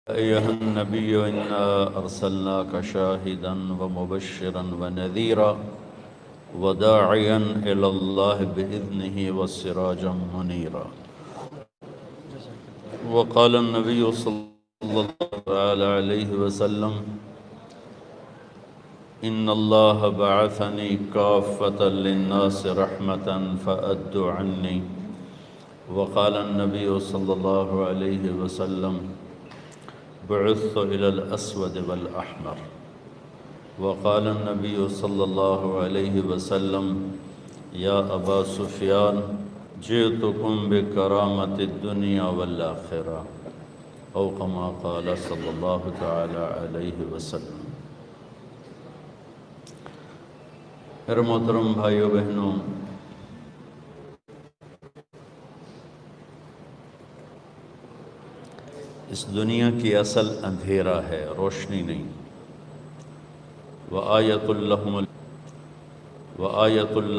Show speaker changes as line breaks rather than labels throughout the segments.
أيها النبي إنا أرسلناك شاهدا ومبشرا ونذيرا وداعيا إلى الله بإذنه وسراجا منيرا. وقال النبي صلى الله عليه وسلم إن الله بعثني كافة للناس رحمة فأدوا عني. وقال النبي صلى الله عليه وسلم بعثت إلى الأسود والأحمر. وقال النبي صلى الله عليه وسلم يا أبا سفيان جئتكم بكرامة الدنيا والآخرة أو كما قال صلى الله تعالى عليه وسلم. میرے محترم بھائیو بہنوں، اس دنیا کی اصل اندھیرا ہے، روشنی نہیں۔ وآیۃ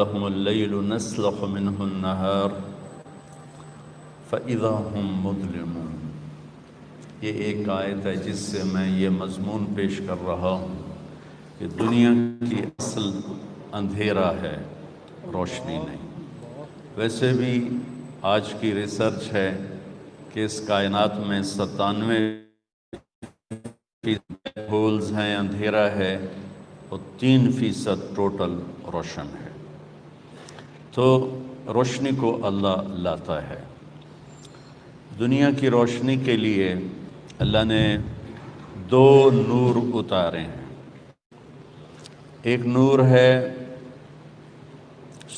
لہم اللیل نسلخ منہ النہار فإذا ہم مظلمون۔ یہ ایک آیت ہے جس سے میں یہ مضمون پیش کر رہا ہوں کہ دنیا کی اصل اندھیرا ہے، روشنی نہیں۔ ویسے بھی آج کی ریسرچ ہے کہ اس کائنات میں 97% ہولز ہیں، اندھیرا ہے، اور 3% ٹوٹل روشن ہے۔ تو روشنی کو اللہ لاتا ہے۔ دنیا کی روشنی کے لیے اللہ نے 2 نور اتارے ہیں۔ ایک نور ہے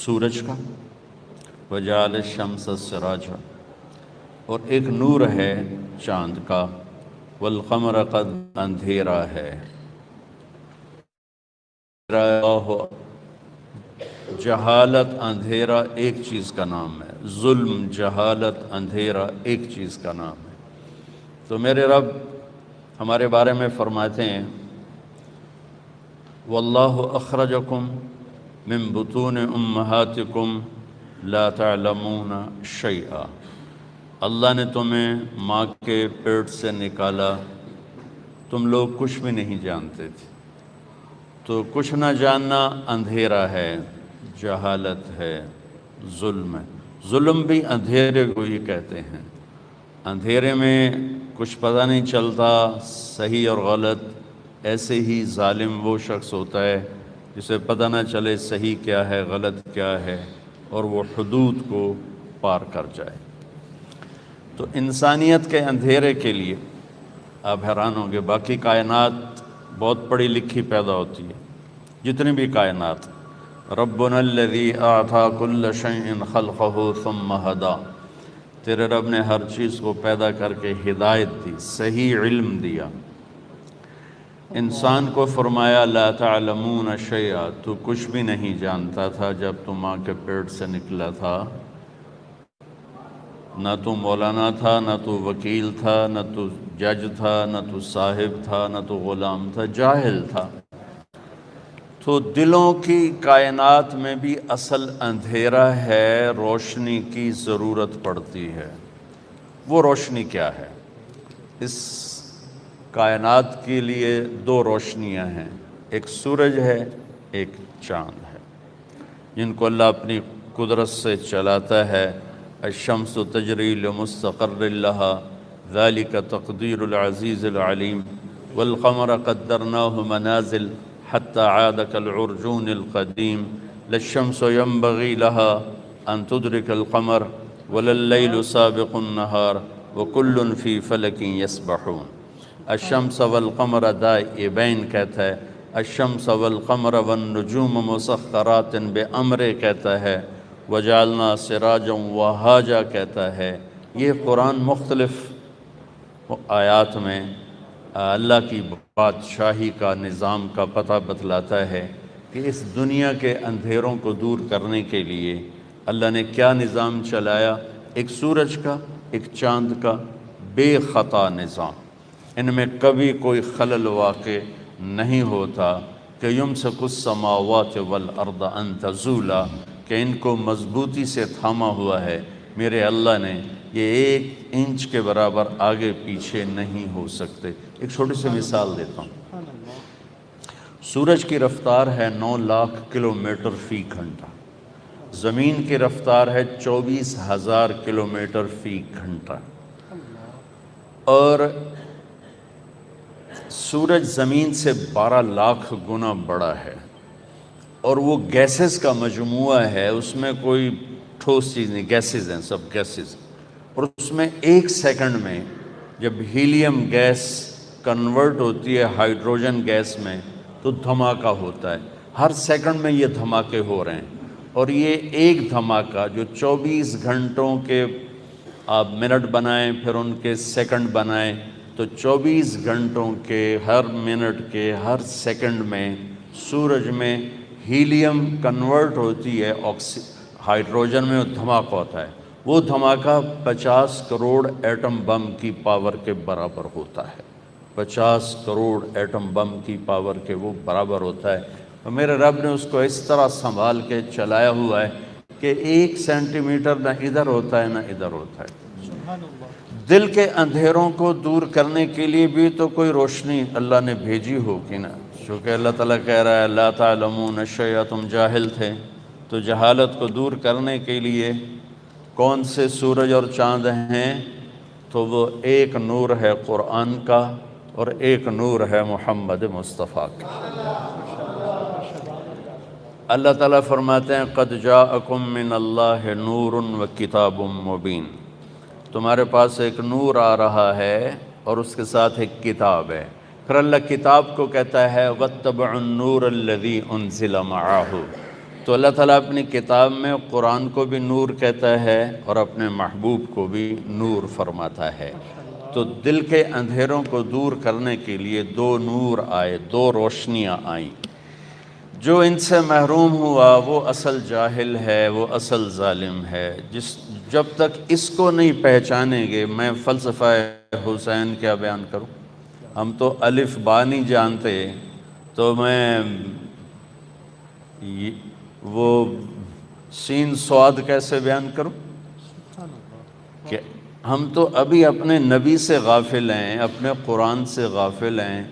سورج کا، وجعل الشمس سراجا، اور ایک نور ہے چاند کا، والقمر قد، اندھیرا ہے۔ جہالت، اندھیرا ایک چیز کا نام ہے، ظلم، جہالت، اندھیرا ایک چیز کا نام ہے۔ تو میرے رب ہمارے بارے میں فرماتے ہیں واللہ اخرجکم من بطون امہاتکم لا تعلمون شیئا۔ اللہ نے تمہیں ماں کے پیٹ سے نکالا، تم لوگ کچھ بھی نہیں جانتے تھے۔ تو کچھ نہ جاننا اندھیرا ہے، جہالت ہے، ظلم ہے۔ ظلم بھی اندھیرے کو ہی کہتے ہیں۔ اندھیرے میں کچھ پتہ نہیں چلتا صحیح اور غلط، ایسے ہی ظالم وہ شخص ہوتا ہے جسے پتہ نہ چلے صحیح کیا ہے، غلط کیا ہے، اور وہ حدود کو پار کر جائے۔ تو انسانیت کے اندھیرے کے لیے آپ حیران ہوں گے، باقی کائنات بہت پڑھی لکھی پیدا ہوتی ہے، جتنی بھی کائنات۔ ربنا الذی اعطى كل شیء خلقہ ثم ہدی، تیرے رب نے ہر چیز کو پیدا کر کے ہدایت دی، صحیح علم دیا۔ انسان کو فرمایا لا تعلمون شیئا، تو کچھ بھی نہیں جانتا تھا جب تو ماں کے پیٹ سے نکلا تھا۔ نہ تو مولانا تھا، نہ تو وکیل تھا، نہ تو جج تھا، نہ تو صاحب تھا، نہ تو غلام تھا، جاہل تھا۔ تو دلوں کی کائنات میں بھی اصل اندھیرا ہے، روشنی کی ضرورت پڑتی ہے۔ وہ روشنی کیا ہے؟ اس کائنات کے لیے 2 روشنیاں ہیں، ایک سورج ہے، ایک چاند ہے، جن کو اللہ اپنی قدرت سے چلاتا ہے۔ الشمس تجری لمستقر لها ذلك تقدیر العزیز العلیم والقمر قدرناه منازل حتى عاد كالعرجون القدیم لا الشمس ينبغي لها ان تدرك القمر ولا الليل سابق النهار وكل في فلك يسبحون۔ الشمس والقمر دائبین کہتا ہے، الشمس والقمر والنجوم مسخرات بامر کہتا ہے، وجعلنا سراجا وہاجا کہتا ہے۔ یہ قرآن مختلف آیات میں اللہ کی بادشاہی کا، نظام کا پتہ بتلاتا ہے کہ اس دنیا کے اندھیروں کو دور کرنے کے لیے اللہ نے کیا نظام چلایا۔ ایک سورج کا، ایک چاند کا، بے خطا نظام، ان میں کبھی کوئی خلل واقع نہیں ہوتا کہ یمسک السماوات والارض ان تزولا، کہ ان کو مضبوطی سے تھاما ہوا ہے، میرے اللہ نے یہ 1 انچ کے برابر آگے پیچھے نہیں ہو سکتے۔ ایک چھوٹی سی مثال دیتا ہوں۔ سورج کی رفتار ہے 9 لاکھ کلومیٹر فی گھنٹہ، زمین کی رفتار ہے 24,000 کلومیٹر فی گھنٹہ، اور سورج زمین سے 12 لاکھ گنا بڑا ہے، اور وہ گیسز کا مجموعہ ہے، اس میں کوئی ٹھوس چیز نہیں، گیسز ہیں، سب گیسز، اور اس میں 1 سیکنڈ میں جب ہیلیم گیس کنورٹ ہوتی ہے ہائیڈروجن گیس میں تو دھماکہ ہوتا ہے۔ ہر سیکنڈ میں یہ دھماکے ہو رہے ہیں، اور یہ ایک دھماکہ جو 24 گھنٹوں کے آپ منٹ بنائیں پھر ان کے سیکنڈ بنائیں تو 24 گھنٹوں کے ہر منٹ کے ہر سیکنڈ میں سورج میں ہیلیم کنورٹ ہوتی ہے ہائیڈروجن میں، دھماکہ ہوتا ہے۔ وہ دھماکہ 50 کروڑ ایٹم بم کی پاور کے برابر ہوتا ہے، 50 کروڑ ایٹم بم کی پاور کے وہ برابر ہوتا ہے، اور میرے رب نے اس کو اس طرح سنبھال کے چلایا ہوا ہے کہ 1 سینٹی میٹر نہ ادھر ہوتا ہے نہ ادھر ہوتا ہے۔ دل کے اندھیروں کو دور کرنے کے لیے بھی تو کوئی روشنی اللہ نے بھیجی ہوگی نا، چونکہ اللہ تعالیٰ کہہ رہا ہے لا تعلمون شیئا، تم جاہل تھے، تو جہالت کو دور کرنے کے لیے کون سے سورج اور چاند ہیں؟ تو وہ ایک نور ہے قرآن کا اور ایک نور ہے محمد مصطفیٰ کا۔ اللہ تعالیٰ فرماتے ہیں قد جاءکم من اللہ نور و کتاب مبین، تمہارے پاس ایک نور آ رہا ہے اور اس کے ساتھ ایک کتاب ہے۔ پھر اللہ کتاب کو کہتا ہے واتبعوا النور الذی انزل معہ، تو اللہ تعالیٰ اپنی کتاب میں قرآن کو بھی نور کہتا ہے اور اپنے محبوب کو بھی نور فرماتا ہے۔ تو دل کے اندھیروں کو دور کرنے کے لیے 2 نور آئے، 2 روشنیاں آئیں۔ جو ان سے محروم ہوا وہ اصل جاہل ہے، وہ اصل ظالم ہے۔ جب تک اس کو نہیں پہچانیں گے، میں فلسفہ حسین کیا بیان کروں؟ ہم تو الف با نہیں جانتے، تو میں وہ سین صاد کیسے بیان کروں؟ کہ ہم تو ابھی اپنے نبی سے غافل ہیں، اپنے قرآن سے غافل ہیں۔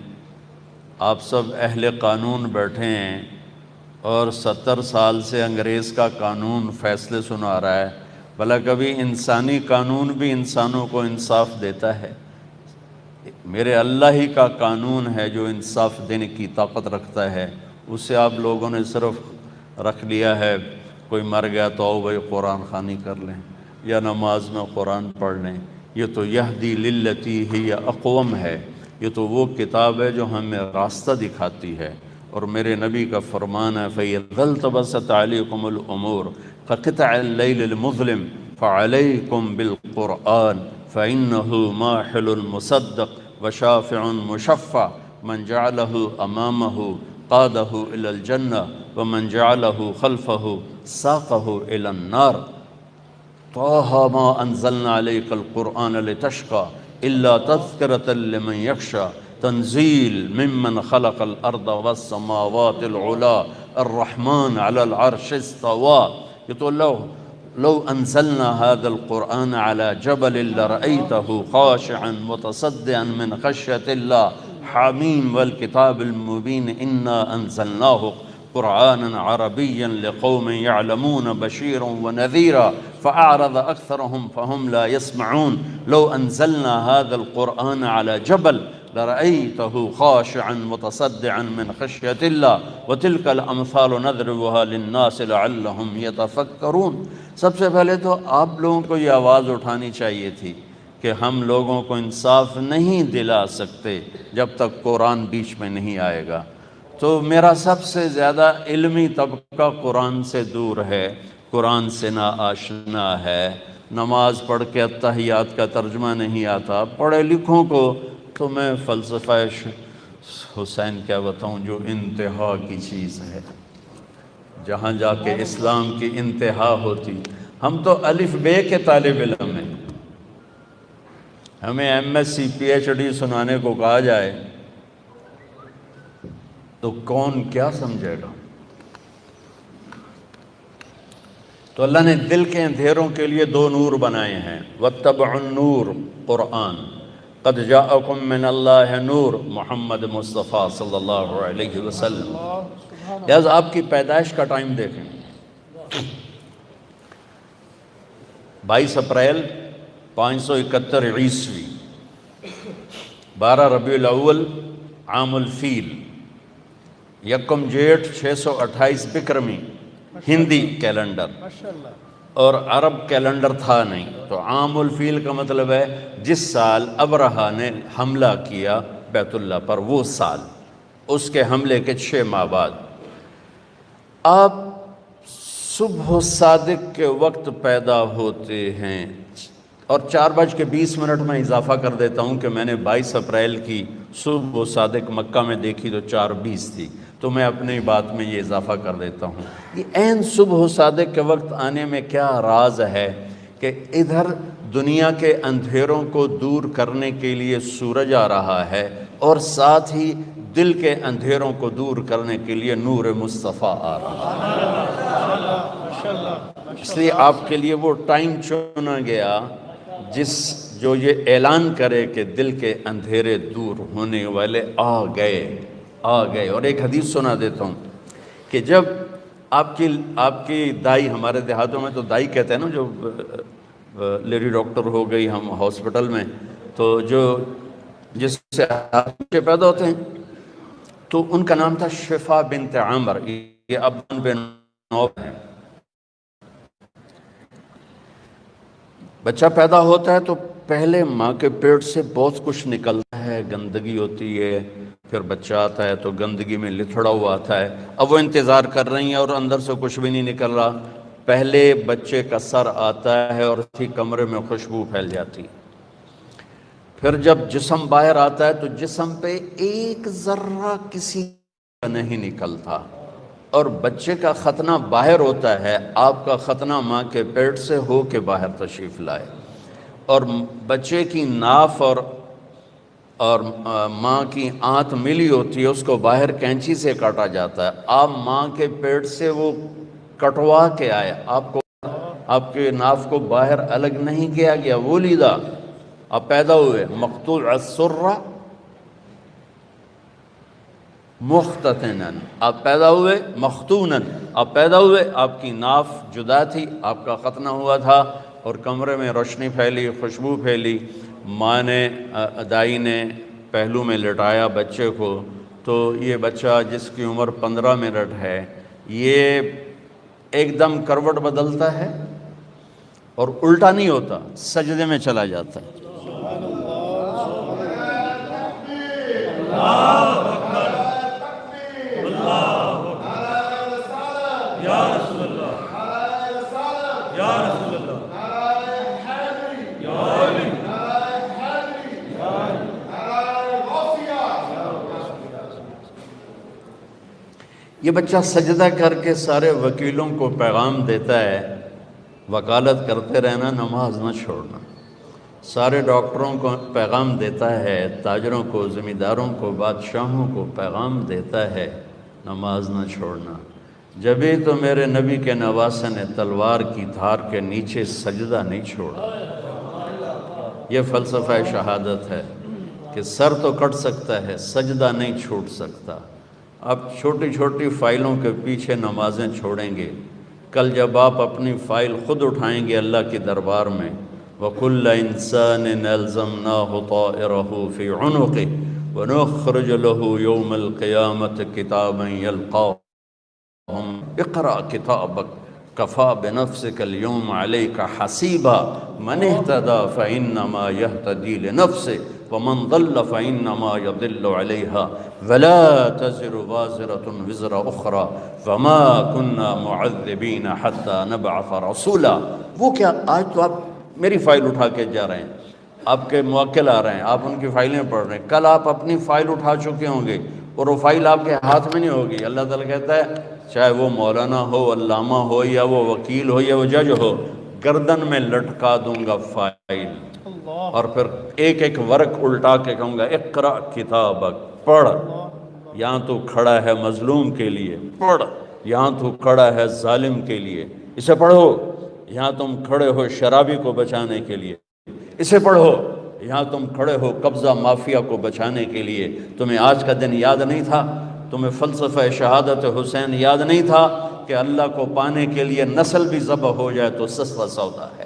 آپ سب اہل قانون بیٹھے ہیں اور 70 سال سے انگریز کا قانون فیصلے سنا رہا ہے، بھلا کبھی انسانی قانون بھی انسانوں کو انصاف دیتا ہے؟ میرے اللہ ہی کا قانون ہے جو انصاف دینے کی طاقت رکھتا ہے، اسے آپ لوگوں نے صرف رکھ لیا ہے، کوئی مر گیا تو آؤ بھائی قرآن خوانی کر لیں یا نماز میں قرآن پڑھ لیں۔ یہ تو یہدی للتی ہی اقوم ہے، یہ تو وہ کتاب ہے جو ہمیں راستہ دکھاتی ہے، اور میرے نبی کا فرمان ہے فَإِذَا الْتَبَسَتْ عَلَيْكُمُ الْأُمُورُ كَقِطْعِ اللَّيْلِ الْمُظْلِمِ فَعَلَيْكُمْ بِالْقُرْآنِ فَإِنَّهُ مَاحِلٌ مُصَدَّقٌ وَشَافِعٌ مُشَفَّعٌ من جعله أمامه قاده إلى الجنة ومن جعله خلفه ساقه إلى النار طه ما أنزلنا عليك القرآن لتشقى إلا تذكرة لمن يخشى تنزيل ممن خلق الأرض والسماوات العلا الرحمن على العرش استوى يقول لو أنزلنا هذا القرآن على جبل لرأيته خاشعا متصدعا من خشية الله حميم والكتاب المبين إنا أنزلناه قرآنا عربيا لقوم يعلمون بشيرا ونذيرا فأعرض أكثرهم فهم لا يسمعون لو أنزلنا هذا القرآن على جبل لرأيته خاشعا متصدعا من خشية الله وتلك الأمثال نضربها للناس لعلهم يتفكرون۔ سب سے پہلے تو آپ لوگوں کو یہ آواز اٹھانی چاہیے تھی کہ ہم لوگوں کو انصاف نہیں دلا سکتے جب تک قرآن بیچ میں نہیں آئے گا۔ تو میرا سب سے زیادہ علمی طبقہ قرآن سے دور ہے، قرآن سے نا آشنا ہے، نماز پڑھ کے اتحیات کا ترجمہ نہیں آتا۔ پڑھے لکھوں کو تو میں فلسفہ حسین کیا بتاؤں جو انتہا کی چیز ہے، جہاں جا کے اسلام کی انتہا ہوتی۔ ہم تو الف بے کے طالب علم ہیں، ہمیں M S C P H D سنانے کو کہا جائے تو کون کیا سمجھے گا؟ تو اللہ نے دل کے اندھیروں کے لیے دو نور بنائے ہیں، واتبعوا النور قرآن، قد جاءکم من اللہ نور محمد مصطفیٰ صلی اللہ علیہ وسلم۔ لہذا آپ کی پیدائش کا ٹائم دیکھیں، 22 اپریل 571 عیسوی، 12 ربیع الاول عام الفیل، یکم جیٹھ 628 بکرمی ہندی کیلنڈر، اور عرب کیلنڈر تھا نہیں، تو عام الفیل کا مطلب ہے جس سال ابرہہ نے حملہ کیا بیت اللہ پر، وہ سال، اس کے حملے کے 6 ماہ بعد۔ آپ صبح صادق کے وقت پیدا ہوتے ہیں، اور 4:20 میں اضافہ کر دیتا ہوں کہ میں نے 22 اپریل کی صبح صادق مکہ میں دیکھی تو 4:20 تھی، تو میں اپنی بات میں یہ اضافہ کر دیتا ہوں۔ یہ عین صبح صادق کے وقت آنے میں کیا راز ہے کہ ادھر دنیا کے اندھیروں کو دور کرنے کے لیے سورج آ رہا ہے، اور ساتھ ہی دل کے اندھیروں کو دور کرنے کے لیے نور مصطفیٰ آ رہا ہے۔ اس لیے آپ کے لیے وہ ٹائم چنا گیا جو یہ اعلان کرے کہ دل کے اندھیرے دور ہونے والے آ گئے۔ اور ایک حدیث سنا دیتا ہوں کہ جب آپ کی دائی، ہمارے دیہاتوں میں تو دائی کہتے ہیں نا، جو لیڈی ڈاکٹر ہو گئی ہم ہاسپٹل میں، تو جس سے بچے پیدا ہوتے ہیں، تو ان کا نام تھا شفا بنت عامر، یہ ابن بن نوف ہے۔ بچہ پیدا ہوتا ہے تو پہلے ماں کے پیٹ سے بہت کچھ نکلتا ہے، گندگی ہوتی ہے، پھر بچہ آتا ہے تو گندگی میں لتھڑا ہوا آتا ہے، اب وہ انتظار کر رہی ہیں اور اندر سے کچھ بھی نہیں نکل رہا۔ پہلے بچے کا سر آتا ہے اور اسی کمرے میں خوشبو پھیل جاتی ہے، پھر جب جسم باہر آتا ہے تو جسم پہ ایک ذرہ کسی کا نہیں نکلتا، اور بچے کا ختنہ باہر ہوتا ہے، آپ کا ختنہ ماں کے پیٹ سے ہو کے باہر تشریف لائے، اور بچے کی ناف اور ماں کی آنت ملی ہوتی ہے، اس کو باہر کینچی سے کاٹا جاتا ہے، آپ ماں کے پیٹ سے وہ کٹوا کے آئے، آپ کے ناف کو باہر الگ نہیں کیا گیا، وہ لیدہ آپ پیدا ہوئے مقطوع السرہ مختتناً، آپ پیدا ہوئے مختوناً، آپ پیدا ہوئے، آپ کی ناف جدا تھی، آپ کا ختنہ ہوا تھا، اور کمرے میں روشنی پھیلی، خوشبو پھیلی، ماں نے، دائی نے پہلو میں لٹایا بچے کو، تو یہ بچہ جس کی عمر 15 منٹ ہے، یہ ایک دم کروٹ بدلتا ہے اور الٹا نہیں ہوتا، سجدے میں چلا جاتا ہے۔ یہ بچہ سجدہ کر کے سارے وکیلوں کو پیغام دیتا ہے، وکالت کرتے رہنا، نماز نہ چھوڑنا۔ سارے ڈاکٹروں کو پیغام دیتا ہے، تاجروں کو، زمینداروں کو، بادشاہوں کو پیغام دیتا ہے، نماز نہ چھوڑنا۔ جبھی تو میرے نبی کے نواسے نے تلوار کی دھار کے نیچے سجدہ نہیں چھوڑا۔ یہ فلسفہ شہادت ہے کہ سر تو کٹ سکتا ہے، سجدہ نہیں چھوٹ سکتا۔ اب چھوٹی چھوٹی فائلوں کے پیچھے نمازیں چھوڑیں گے، کل جب آپ اپنی فائل خود اٹھائیں گے اللہ کے دربار میں، وَكُلَّ إِنسَانٍ أَلْزَمْنَاهُ طَائِرَهُ فِي عُنُقِهِ وَنُخْرِجُ لَهُ يَوْمَ الْقِيَامَةِ كِتَابًا يَلْقَاهُ اقْرَأْ كِتَابَكَ كَفَى بِنَفْسِكَ الْيَوْمَ عَلَيْكَ حَسِيبًا مَنِ اهْتَدَى فَإِنَّمَا يَهْتَدِي لِنَفْسِهِ وَمَنْ ضَلَّ فَإِنَّمَا يَضِلُّ عَلَيْهَا وَلَا تَزِرُ وَازِرَةٌ وِزْرَ أُخْرَى وَمَا كُنَّا مُعَذِّبِينَ حَتَّى نَبْعَثَ رَسُولًا۔ وہ کیا، آج تو آپ میری فائل اٹھا کے جا رہے ہیں، آپ کے موکل آ رہے ہیں، آپ ان کی فائلیں پڑھ رہے ہیں، کل آپ اپنی فائل اٹھا چکے ہوں گے اور وہ فائل آپ کے ہاتھ میں نہیں ہوگی۔ اللہ تعالیٰ کہتا ہے چاہے وہ مولانا ہو، علامہ ہو، یا وہ وکیل ہو، یا وہ جج ہو، گردن میں لٹکا دوں گا فائل، اور پھر ایک ایک ورق الٹا کے کہوں گا اقرأ کتابک، پڑھ، یہاں تو کھڑا ہے مظلوم کے لیے، پڑھ، یہاں تو کھڑا ہے ظالم کے لیے، اسے پڑھو یہاں تم کھڑے ہو شرابی کو بچانے کے لیے، اسے پڑھو یہاں تم کھڑے ہو قبضہ مافیا کو بچانے کے لیے۔ تمہیں آج کا دن یاد نہیں تھا؟ تمہیں فلسفہ شہادت حسین یاد نہیں تھا کہ اللہ کو پانے کے لیے نسل بھی ذبح ہو جائے تو سستا سودا ہے؟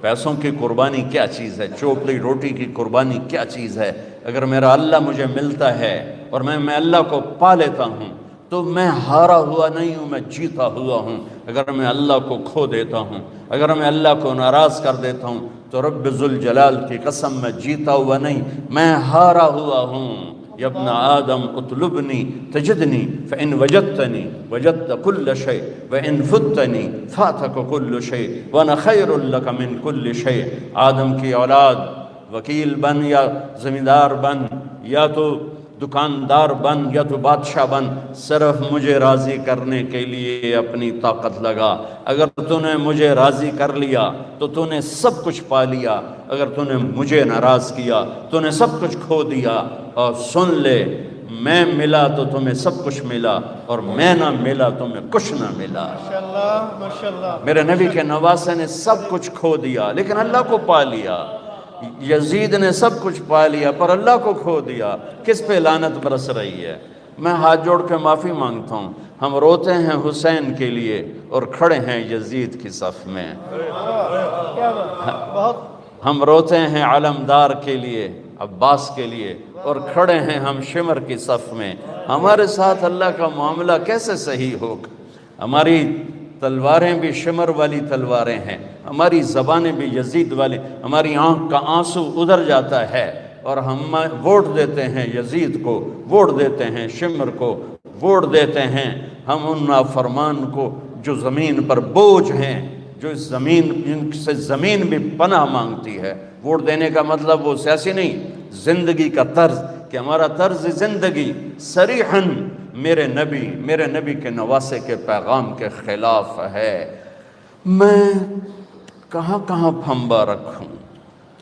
پیسوں کی قربانی کیا چیز ہے؟ چوپڑی روٹی کی قربانی کیا چیز ہے؟ اگر میرا اللہ مجھے ملتا ہے اور میں اللہ کو پا لیتا ہوں تو میں ہارا ہوا نہیں ہوں، میں جیتا ہوا ہوں۔ اگر میں اللہ کو کھو دیتا ہوں، اگر میں اللہ کو ناراض کر دیتا ہوں تو رب ذوالجلال کی قسم میں جیتا ہوا نہیں، میں ہارا ہوا ہوں۔ یا ابن آدم اطلبنی تجدنی فإن وجدتنی وجدت كل شيء وإن فتنی فاتک كل شيء وانا خیر لک من كل شيء۔ آدم کی اولاد، وکیل بن یا زمیندار بن یا تو دکاندار بن یا تو بادشاہ بن، صرف مجھے راضی کرنے کے لیے اپنی طاقت لگا۔ اگر تو نے مجھے راضی کر لیا تو تو نے سب کچھ پا لیا، اگر تو نے مجھے ناراض کیا تو نے سب کچھ کھو دیا۔ اور سن لے، میں ملا تو تمہیں سب کچھ ملا، اور میں نہ ملا تمہیں کچھ نہ ملا۔
ماشاءاللہ
میرے نبی کے نواسے نے سب کچھ کھو دیا لیکن اللہ کو پا لیا۔ یزید نے سب کچھ پا لیا پر اللہ کو کھو دیا۔ کس پہ لعنت برس رہی ہے؟ میں ہاتھ جوڑ کے معافی مانگتا ہوں، ہم روتے ہیں حسین کے لیے اور کھڑے ہیں یزید کی صف میں۔ ہم روتے ہیں علمدار کے لیے، عباس کے لیے، اور کھڑے ہیں ہم شمر کی صف میں۔ ہمارے ساتھ اللہ کا معاملہ کیسے صحیح ہوگا؟ ہماری تلواریں بھی شمر والی تلواریں ہیں، ہماری زبانیں بھی یزید والی، ہماری آنکھ کا آنسو ادھر جاتا ہے اور ہم ووٹ دیتے ہیں یزید کو، ووٹ دیتے ہیں شمر کو، ووٹ دیتے ہیں ہم ان نافرمان کو جو زمین پر بوجھ ہیں، جو اس زمین جن سے زمین بھی پناہ مانگتی ہے۔ ووٹ دینے کا مطلب وہ سیاسی نہیں، زندگی کا طرز، کہ ہمارا طرز زندگی صریحاً میرے نبی کے نواسے کے پیغام کے خلاف ہے۔ میں کہاں کہاں پھنبا رکھوں؟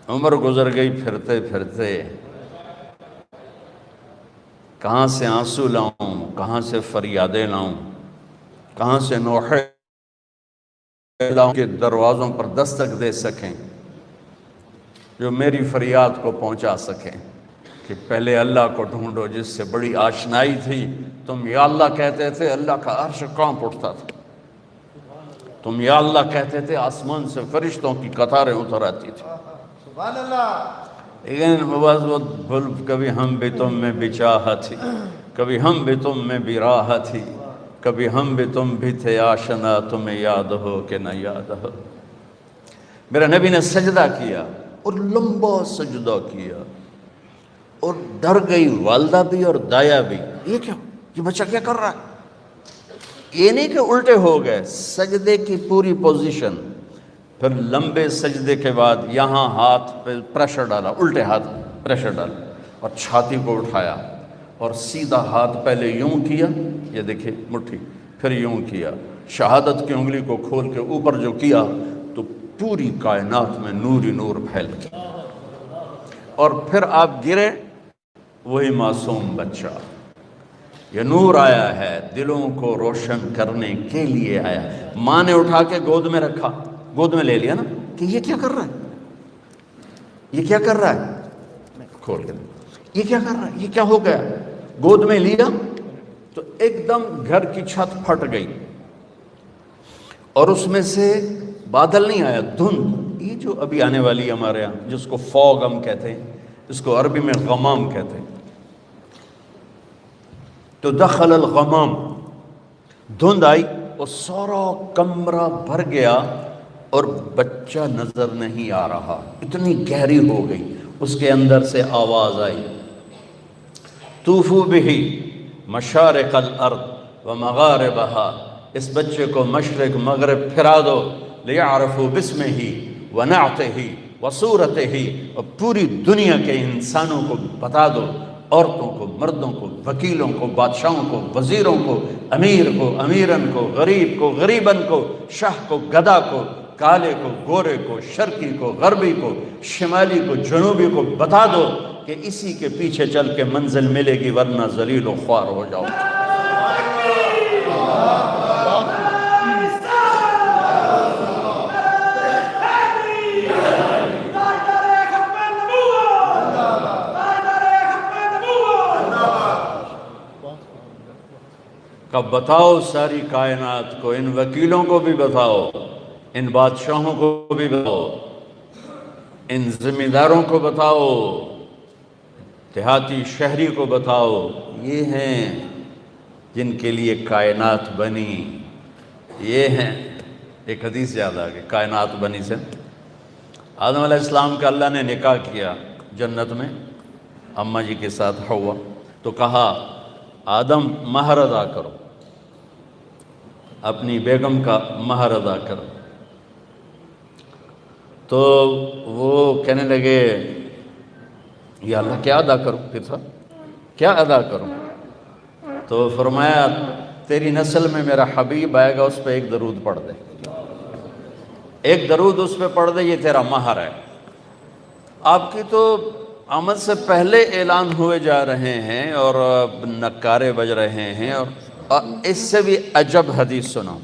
عمر گزر گئی پھرتے پھرتے، کہاں سے آنسو لاؤں، کہاں سے فریادیں لاؤں، کہاں سے نوحے لاؤں کہ دروازوں پر دستک دے سکیں، جو میری فریاد کو پہنچا سکیں۔ کہ پہلے اللہ کو ڈھونڈو جس سے بڑی آشنائی تھی۔ تم یا اللہ کہتے تھے، اللہ کا عرش کانپ اٹھتا تھا۔ تم یا اللہ کہتے تھے، آسمان سے فرشتوں کی قطاریں اتر آتی تھی۔
سبحان اللہ۔
لیکن کبھی ہم بھی تم میں بھی چاہت تھی، کبھی ہم بھی تم میں بھی راہ تھی، کبھی ہم بھی تم بھی تھے آشنا، تمہیں یاد ہو کہ نہ یاد ہو۔ میرے نبی نے سجدہ کیا اور لمبا سجدہ کیا، اور ڈر گئی والدہ بھی اور دایا بھی، یہ کیا، یہ بچہ کیا کر رہا ہے؟ یہ نہیں کہ الٹے ہو گئے، سجدے کی پوری پوزیشن۔ پھر لمبے سجدے کے بعد یہاں ہاتھ پہ پریشر ڈالا، الٹے ہاتھ پریشر ڈالا اور چھاتی کو اٹھایا اور سیدھا ہاتھ پہلے یوں کیا، یہ دیکھیں مٹھی، پھر یوں کیا، شہادت کی انگلی کو کھول کے اوپر جو کیا تو پوری کائنات میں نور ہی نور پھیل گیا۔ اور پھر آپ گرے، وہی معصوم بچہ، یہ نور آیا ہے دلوں کو روشن کرنے کے لیے آیا۔ ماں نے اٹھا کے گود میں رکھا، گود میں لے لیا نا کہ یہ کیا کر رہا ہے، یہ کیا کر رہا ہے، کھول کے یہ کیا کر رہا ہے، یہ کیا ہو گیا؟ گود میں لیا تو ایک دم گھر کی چھت پھٹ گئی اور اس میں سے بادل نہیں آیا، دھند، یہ جو ابھی آنے والی ہمارے یہاں جس کو فوگ ہم کہتے ہیں، اس کو عربی میں غمام کہتے ہیں۔ تو دخل الغمام، دھند آئی اور سارا کمرہ بھر گیا اور بچہ نظر نہیں آ رہا، اتنی گہری ہو گئی۔ اس کے اندر سے آواز آئی، طوفوا بہ مشارق الارض ومغاربہا، اس بچے کو مشرق مغرب پھرا دو، لیعرفوا باسمہ ونعتہ وصورتہ، اور پوری دنیا کے انسانوں کو بتا دو، عورتوں کو، مردوں کو، وکیلوں کو، بادشاہوں کو، وزیروں کو، امیر کو، امیرن کو، غریب کو، غریبن کو، شاہ کو، گدا کو، کالے کو، گورے کو، شرقی کو، غربی کو، شمالی کو، جنوبی کو بتا دو کہ اسی کے پیچھے چل کے منزل ملے گی، ورنہ ذلیل و خوار ہو جاؤ۔ کہ بتاؤ ساری کائنات کو، ان وکیلوں کو بھی بتاؤ، ان بادشاہوں کو بھی بتاؤ، ان ذمہ داروں کو بتاؤ، دیہاتی شہری کو بتاؤ، یہ ہیں جن کے لیے کائنات بنی، یہ ہیں۔ ایک حدیث یاد آ گئی کائنات بنی سے۔ آدم علیہ السلام کا اللہ نے نکاح کیا جنت میں اماں جی کے ساتھ حوا، تو کہا آدم مہر ادا کرو، اپنی بیگم کا مہر ادا کرو۔ تو وہ کہنے لگے یا اللہ کیا ادا کروں، پھر صاحب کیا ادا کروں؟ تو فرمایا تیری نسل میں میرا حبیب آئے گا، اس پہ ایک درود پڑھ دے، ایک درود اس پہ پڑھ دے، یہ تیرا مہر ہے۔ آپ کی تو آمد سے پہلے اعلان ہوئے جا رہے ہیں اور نکارے بج رہے ہیں، اور اس سے بھی عجب حدیث سنا۔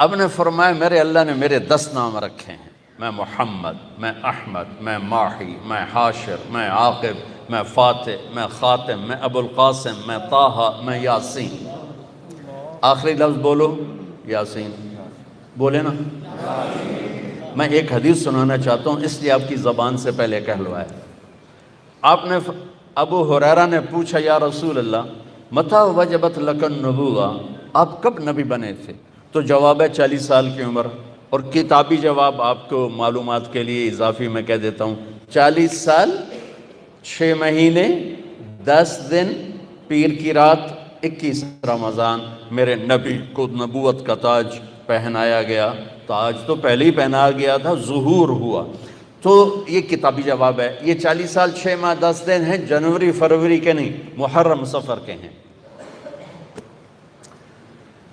اب نے فرمایا میرے اللہ نے میرے 10 نام رکھے ہیں، میں محمد، میں احمد، میں ماحی، میں حاشر، میں عاقب، میں فاتح، میں خاتم، میں ابو القاسم، میں طٰہٰ، میں یاسین۔ آخری لفظ بولو یاسین، بولے نا۔ میں ایک حدیث سنانا چاہتا ہوں، اس لیے آپ کی زبان سے پہلے کہلوائے۔ آپ نے ابو ہریرہ نے پوچھا یا رسول اللہ متى وجبت لک النبوہ، آپ کب نبی بنے تھے؟ تو جواب ہے 40 سال کی عمر، اور کتابی جواب آپ کو معلومات کے لیے اضافی میں کہہ دیتا ہوں، 40 سال 6 مہینے 10 دن پیر کی رات 21 رمضان میرے نبی کو نبوت کا تاج پہنایا گیا۔ تاج تو پہلے ہی پہنایا گیا تھا، ظہور ہوا۔ تو یہ کتابی جواب ہے۔ یہ 40 سال 6 ماہ 10 دن ہیں، جنوری فروری کے نہیں، محرم صفر کے ہیں۔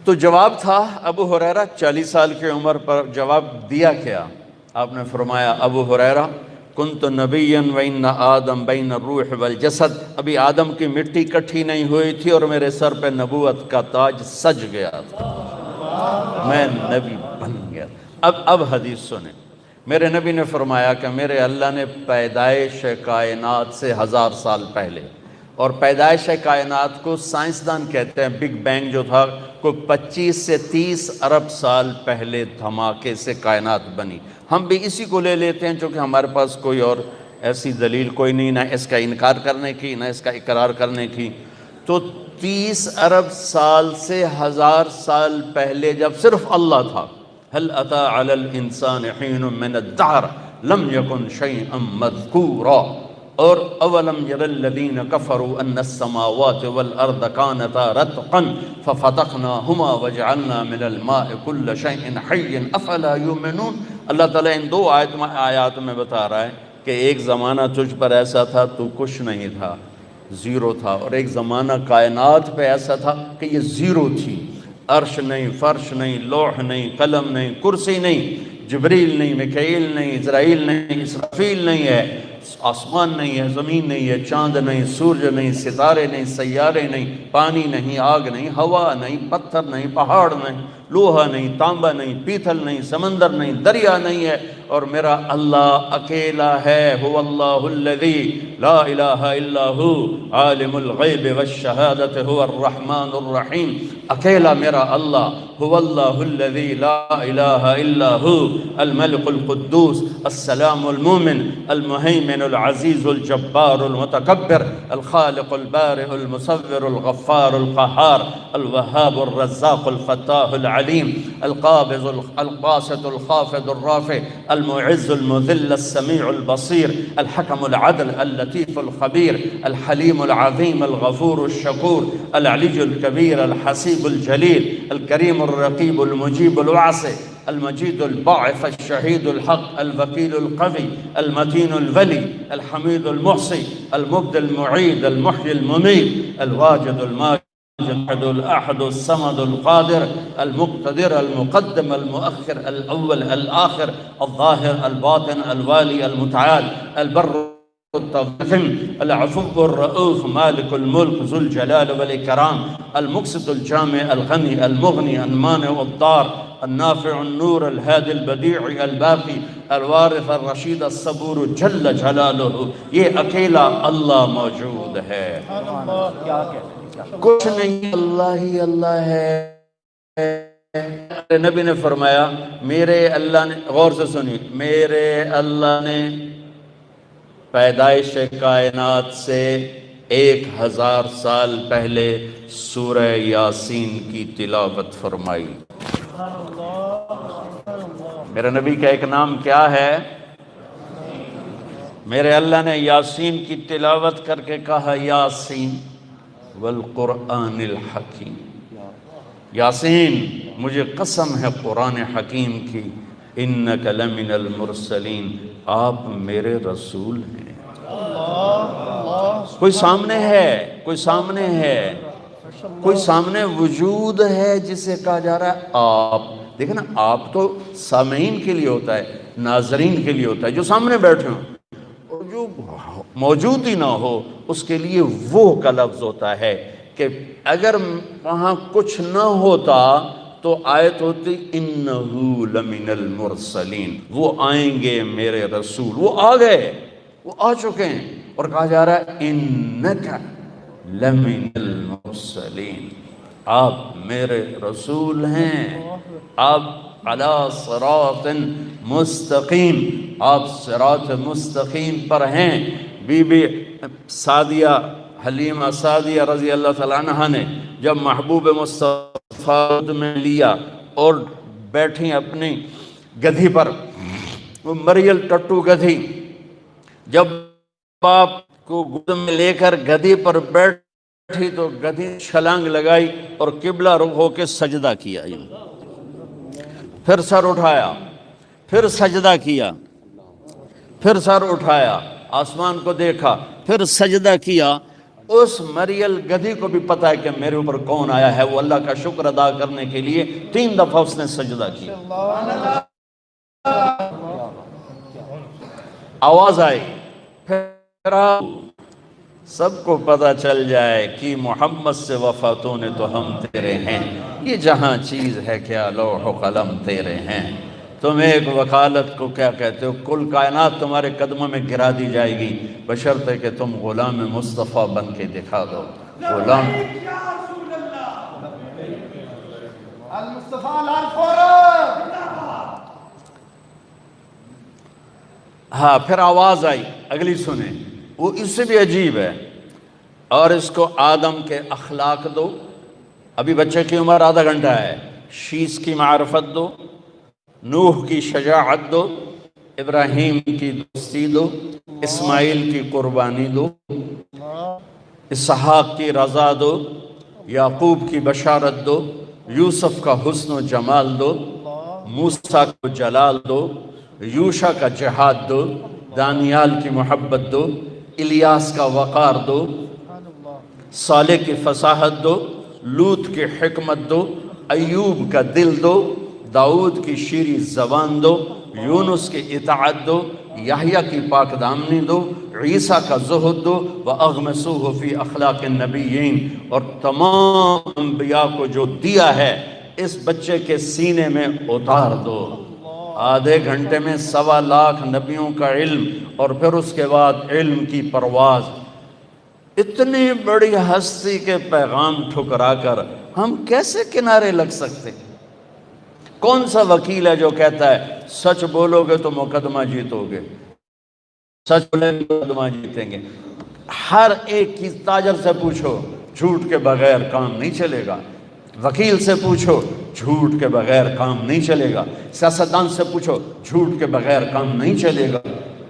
تو جواب تھا ابو ہریرہ 40 سال کی عمر پر جواب دیا کیا؟ آپ نے فرمایا ابو ہریرہ کنت نبیا وان آدم بین الروح والجسد، ابھی آدم کی مٹی کٹھی نہیں ہوئی تھی اور میرے سر پہ نبوت کا تاج سج گیا تھا، میں نبی بن گیا۔ اب حدیث سنیں، میرے نبی نے فرمایا کہ میرے اللہ نے پیدائش کائنات سے 1000 سال پہلے، اور پیدائش کائنات کو سائنسدان کہتے ہیں بگ بینگ جو تھا، کوئی 25 سے 30 ارب سال پہلے دھماکے سے کائنات بنی۔ ہم بھی اسی کو لے لیتے ہیں چونکہ ہمارے پاس کوئی اور ایسی دلیل کوئی نہیں، نہ اس کا انکار کرنے کی نہ اس کا اقرار کرنے کی۔ تو 30 ارب سال سے 1000 سال پہلے جب صرف اللہ تھا، هل أتى على الإنسان حين من الدهر لم يكن شيئا مذكورا، اور اولم ير الذين كفروا ان السماوات والارض كانتا رتقا ففتقناهما وجعلنا من الماء كل شيء حي افلا يؤمنون۔ اللہ تعالیٰ ان 2 آیات میں بتا رہا ہے کہ ایک زمانہ تجھ پر ایسا تھا تو کچھ نہیں تھا، زیرو تھا، اور ایک زمانہ کائنات پہ ایسا تھا کہ یہ زیرو تھی، عرش نہیں، فرش نہیں، لوح نہیں، قلم نہیں، کرسی نہیں، جبریل نہیں، میکائیل نہیں، اسرائیل نہیں، اسرافیل نہیں ہے، آسمان نہیں ہے، زمین نہیں ہے، چاند نہیں، سورج نہیں، ستارے نہیں، سیارے نہیں، پانی نہیں، آگ نہیں، ہوا نہیں، پتھر نہیں، پہاڑ نہیں، لوہا نہیں، تانبا نہیں، پیتل نہیں، سمندر نہیں، دریا نہیں ہے، اور میرا اللہ اکیلا ہے۔ هو اللہ الذی لا الہ الا ہو عالم الغیب والشہادت هو الرحمن الرحیم، اکیلا میرا اللہ، هو اللہ الذی لا الہ الا ہو الملک القدوس السلام المومن المہیمن العزیز الجبار المتکبر الخالق البارئ المصور الغفار القہار الوہاب الرزاق الفتاح العلیم القابض الباسط الخافض الرافع المعز المذل السميع البصير الحكم العدل اللطيف الخبير الحليم العظيم الغفور الشكور العلي الكبير الحسيب الجليل الكريم الرقيب المجيب الواسع المجيد الباعث الشهيد الحق الوكيل القوي المتين الولي الحميد المحصي المبدي المعيد المحيي المميت الواجد الماجد الأحد الأحد الصمد القادر المقتدر المقدم المؤخر الأول الآخر الظاهر الباطن الوالي المتعال البر التغفم العفو الرؤوف مالك الملك ذو الجلال والإكرام المقسط الجامع الغني المغني المانع الضار النافع النور الهادي البديع الباقی الوارث الرشید الصبور جل جلالہ، یہ اکیلا اللہ موجود ہے، کچھ نہیں، اللہ ہی اللہ ہے۔ نبی نے فرمایا میرے اللہ نے، غور سے سنی، میرے اللہ نے پیدائش کائنات سے 1000 سال پہلے سورہ یاسین کی تلاوت فرمائی۔ میرے نبی کا ایک نام کیا ہے؟ میرے اللہ نے یاسین کی تلاوت کر کے کہا یاسین والقرآن الحکیم، یاسین مجھے قسم ہے قرآن حکیم کی، انک لمن المرسلین، آپ میرے رسول ہیں۔ کوئی سامنے ہے، کوئی سامنے ہے، کوئی سامنے وجود ہے جسے کہا جا رہا ہے آپ۔ دیکھیں نا، آپ تو سامعین کے لیے ہوتا ہے، ناظرین کے لیے ہوتا ہے، جو سامنے بیٹھے ہوں، اور جو موجود ہی نہ ہو اس کے لیے وہ کا لفظ ہوتا ہے کہ اگر وہاں کچھ نہ ہوتا تو آیت ہوتی انہو لمن المرسلین، وہ آئیں گے میرے رسول، وہ آ گئے، وہ آ چکے ہیں، اور کہا جا رہا ہے انکا لمن المرسلین، آپ میرے رسول ہیں، آپ علی صراط مستقیم، آپ صراط مستقیم پر ہیں۔ بی بی سعدیہ، حلیمہ سعدیہ رضی اللہ تعالیٰ عنہ نے جب محبوب مصطفیٰ میں لیا اور بیٹھی اپنی گدھی پر، وہ مریل ٹٹو گدھی، جب باپ کو گود میں لے کر گدھی پر بیٹھی تو گدھی چھلانگ لگائی اور قبلہ رخ ہو کے سجدہ کیا، پھر سر اٹھایا، پھر سجدہ کیا، پھر سر اٹھایا، آسمان کو دیکھا، پھر سجدہ کیا۔ اس مریل گدھی کو بھی پتا ہے کہ میرے اوپر کون آیا ہے، وہ اللہ کا شکر ادا کرنے کے لیے 3 دفعہ اس نے سجدہ کیا۔ آواز آئی، پھر سب کو پتہ چل جائے کہ محمد سے وفاتوں نے تو ہم تیرے ہیں، یہ جہاں چیز ہے کیا لوح و قلم تیرے ہیں، تم ایک وکالت کو کیا کہتے ہو، کل کائنات تمہارے قدموں میں گرا دی جائے گی بشرطے کہ تم غلام مصطفیٰ بن کے دکھا دو۔ غلام
المصطفیٰ لال فورد۔
ہاں، پھر آواز آئی، اگلی سنیں، وہ اس سے بھی عجیب ہے، اور اس کو آدم کے اخلاق دو، ابھی بچے کی عمر آدھا گھنٹہ ہے، شیش کی معرفت دو، نوح کی شجاعت دو، ابراہیم کی دوستی دو، اسماعیل کی قربانی دو، اسحاق کی رضا دو، یعقوب کی بشارت دو، یوسف کا حسن و جمال دو، موسیٰ کو جلال دو، یوشع کا جہاد دو، دانیال کی محبت دو، الیاس کا وقار دو، صالح کی فصاحت دو، لوط کی حکمت دو، ایوب کا دل دو، داؤد کی شیریں زبان دو، یونس کی اطاعت دو، یحییٰ کی پاک دامنی دو، عیسیٰ کا زہد دو، وَأَغْمَسُوهُ فِي أَخْلَاقِ النَّبِيِّينَ، اور تمام انبیاء کو جو دیا ہے اس بچے کے سینے میں اتار دو۔ آدھے گھنٹے میں 1.25 لاکھ نبیوں کا علم، اور پھر اس کے بعد علم کی پرواز۔ اتنی بڑی ہستی کے پیغام ٹھکرا کر ہم کیسے کنارے لگ سکتے؟ کون سا وکیل ہے جو کہتا ہے سچ بولو گے تو مقدمہ جیتو گے، سچ بولیں گے تو مقدمہ جیتیں گے؟ ہر ایک کی تاجر سے پوچھو، جھوٹ کے بغیر کام نہیں چلے گا، وکیل سے پوچھو، جھوٹ کے بغیر کام نہیں چلے گا، سیاستدان سے پوچھو، جھوٹ کے بغیر کام نہیں چلے گا،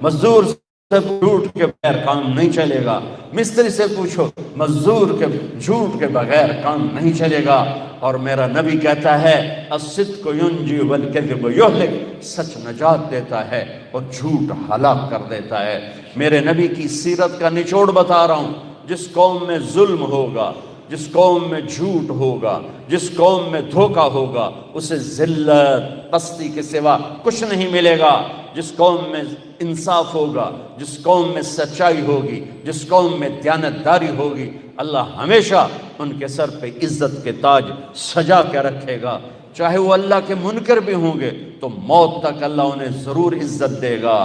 مزدور سے جھوٹ کے بغیر کام نہیں چلے گا، مستری سے پوچھو، مزدور کے جھوٹ کے بغیر کام نہیں چلے گا۔ اور میرا نبی کہتا ہے الصدق ینجی والکذب یہلک، سچ نجات دیتا ہے اور جھوٹ ہلاک کر دیتا ہے۔ میرے نبی کی سیرت کا نچوڑ بتا رہا ہوں، جس قوم میں ظلم ہوگا، جس قوم میں جھوٹ ہوگا، جس قوم میں دھوکہ ہوگا، اسے ذلت پستی کے سوا کچھ نہیں ملے گا۔ جس قوم میں انصاف ہوگا، جس قوم میں سچائی ہوگی، جس قوم میں دیانتداری ہوگی، اللہ ہمیشہ ان کے سر پہ عزت کے تاج سجا کے رکھے گا۔ چاہے وہ اللہ کے منکر بھی ہوں گے تو موت تک اللہ انہیں ضرور عزت دے گا۔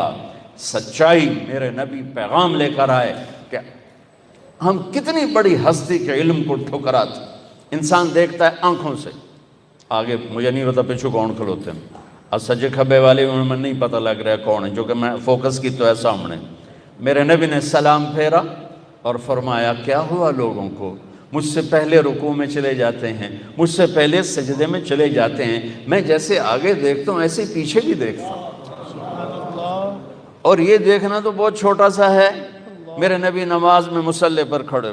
سچائی میرے نبی پیغام لے کر آئے کہ ہم کتنی بڑی ہستی کے علم کو ٹھکراتے، انسان دیکھتا ہے آنکھوں سے، آگے مجھے نہیں پتا پیچھے کون کھلوتے ہیں، اور سجے کھبے والے میں نہیں پتہ لگ رہا ہے کون ہے، جو کہ میں فوکس کی تو ہے سامنے۔ میرے نبی نے سلام پھیرا اور فرمایا کیا ہوا لوگوں کو، مجھ سے پہلے رکوع میں چلے جاتے ہیں، مجھ سے پہلے سجدے میں چلے جاتے ہیں، میں جیسے آگے دیکھتا ہوں ایسے پیچھے بھی دیکھتا ہوں، اور یہ دیکھنا تو بہت چھوٹا سا ہے۔ میرے نبی نماز میں مصلی پر کھڑے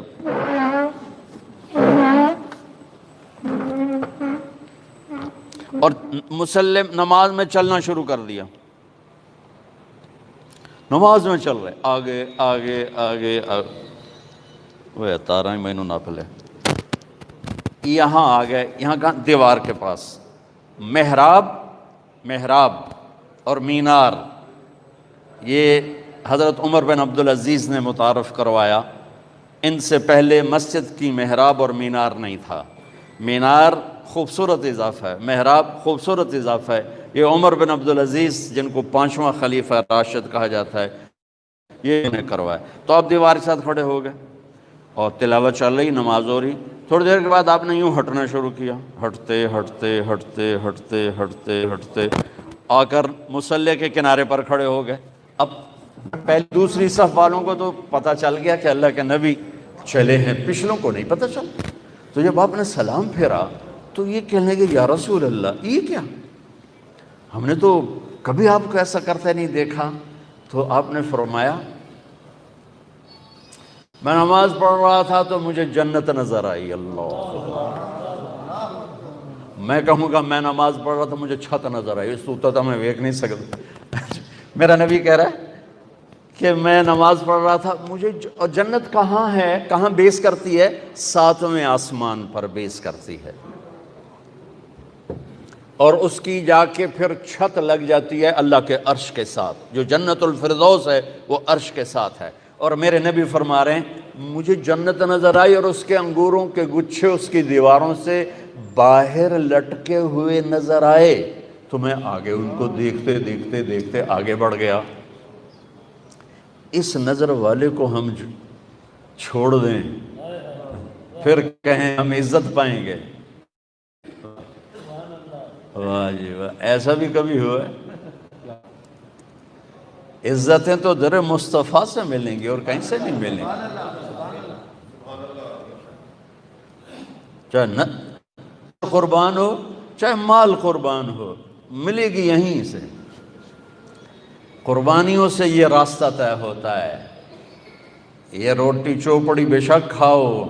اور مصلی نماز میں چلنا شروع کر دیا، نماز میں چل رہے آگے آگے آگے وہ تارا میں نہ پھلے، یہاں آ گئے، یہاں کہاں؟ دیوار کے پاس محراب اور مینار، یہ حضرت عمر بن عبدالعزیز نے متعارف کروایا۔ ان سے پہلے مسجد کی محراب اور مینار نہیں تھا، مینار خوبصورت اضافہ ہے، محراب خوبصورت اضافہ ہے۔ یہ عمر بن عبدالعزیز جن کو 5واں خلیفہ راشد کہا جاتا ہے، یہ انہیں کروایا۔ تو آپ دیوار کے ساتھ کھڑے ہو گئے اور تلاوت چل رہی، نماز ہو رہی، تھوڑی دیر کے بعد آپ نے یوں ہٹنا شروع کیا، ہٹتے ہٹتے ہٹتے ہٹتے ہٹتے ہٹتے آ کر مصلی کے کنارے پر کھڑے ہو گئے۔ اب پہلی دوسری صف والوں کو تو پتہ چل گیا کہ اللہ کے نبی چلے ہیں، پچھلوں کو نہیں پتہ چل۔ تو جب آپ نے سلام پھیرا تو یہ کہنے لگے یا رسول اللہ یہ کیا، ہم نے تو کبھی آپ کو ایسا کرتے نہیں دیکھا۔ تو آپ نے فرمایا میں نماز پڑھ رہا تھا تو مجھے جنت نظر آئی۔ اللہ، میں کہوں گا میں نماز پڑھ رہا تھا مجھے چھت نظر آئی، اس تو میں دیکھ نہیں سکتا۔ میرا نبی کہہ رہا ہے کہ میں نماز پڑھ رہا تھا مجھے، اور جنت کہاں ہے، کہاں بیس کرتی ہے؟ 7ویں آسمان پر بیس کرتی ہے، اور اس کی جا کے پھر چھت لگ جاتی ہے اللہ کے عرش کے ساتھ، جو جنت الفردوس ہے وہ عرش کے ساتھ ہے۔ اور میرے نبی فرما رہے ہیں مجھے جنت نظر آئی اور اس کے انگوروں کے گچھے اس کی دیواروں سے باہر لٹکے ہوئے نظر آئے، تو میں آگے ان کو دیکھتے دیکھتے دیکھتے آگے بڑھ گیا۔ اس نظر والے کو ہم چھوڑ دیں پھر کہیں ہم عزت پائیں گے، واہ جی واہ، ایسا بھی کبھی ہوا ہے؟ عزتیں تو در مصطفیٰ سے ملیں گی اور کہیں سے نہیں ملیں گی، چاہے قربان ہو چاہے مال قربان ہو، ملے گی یہیں سے۔ قربانیوں سے یہ راستہ طے ہوتا ہے۔ یہ روٹی چوپڑی بے شک کھاؤ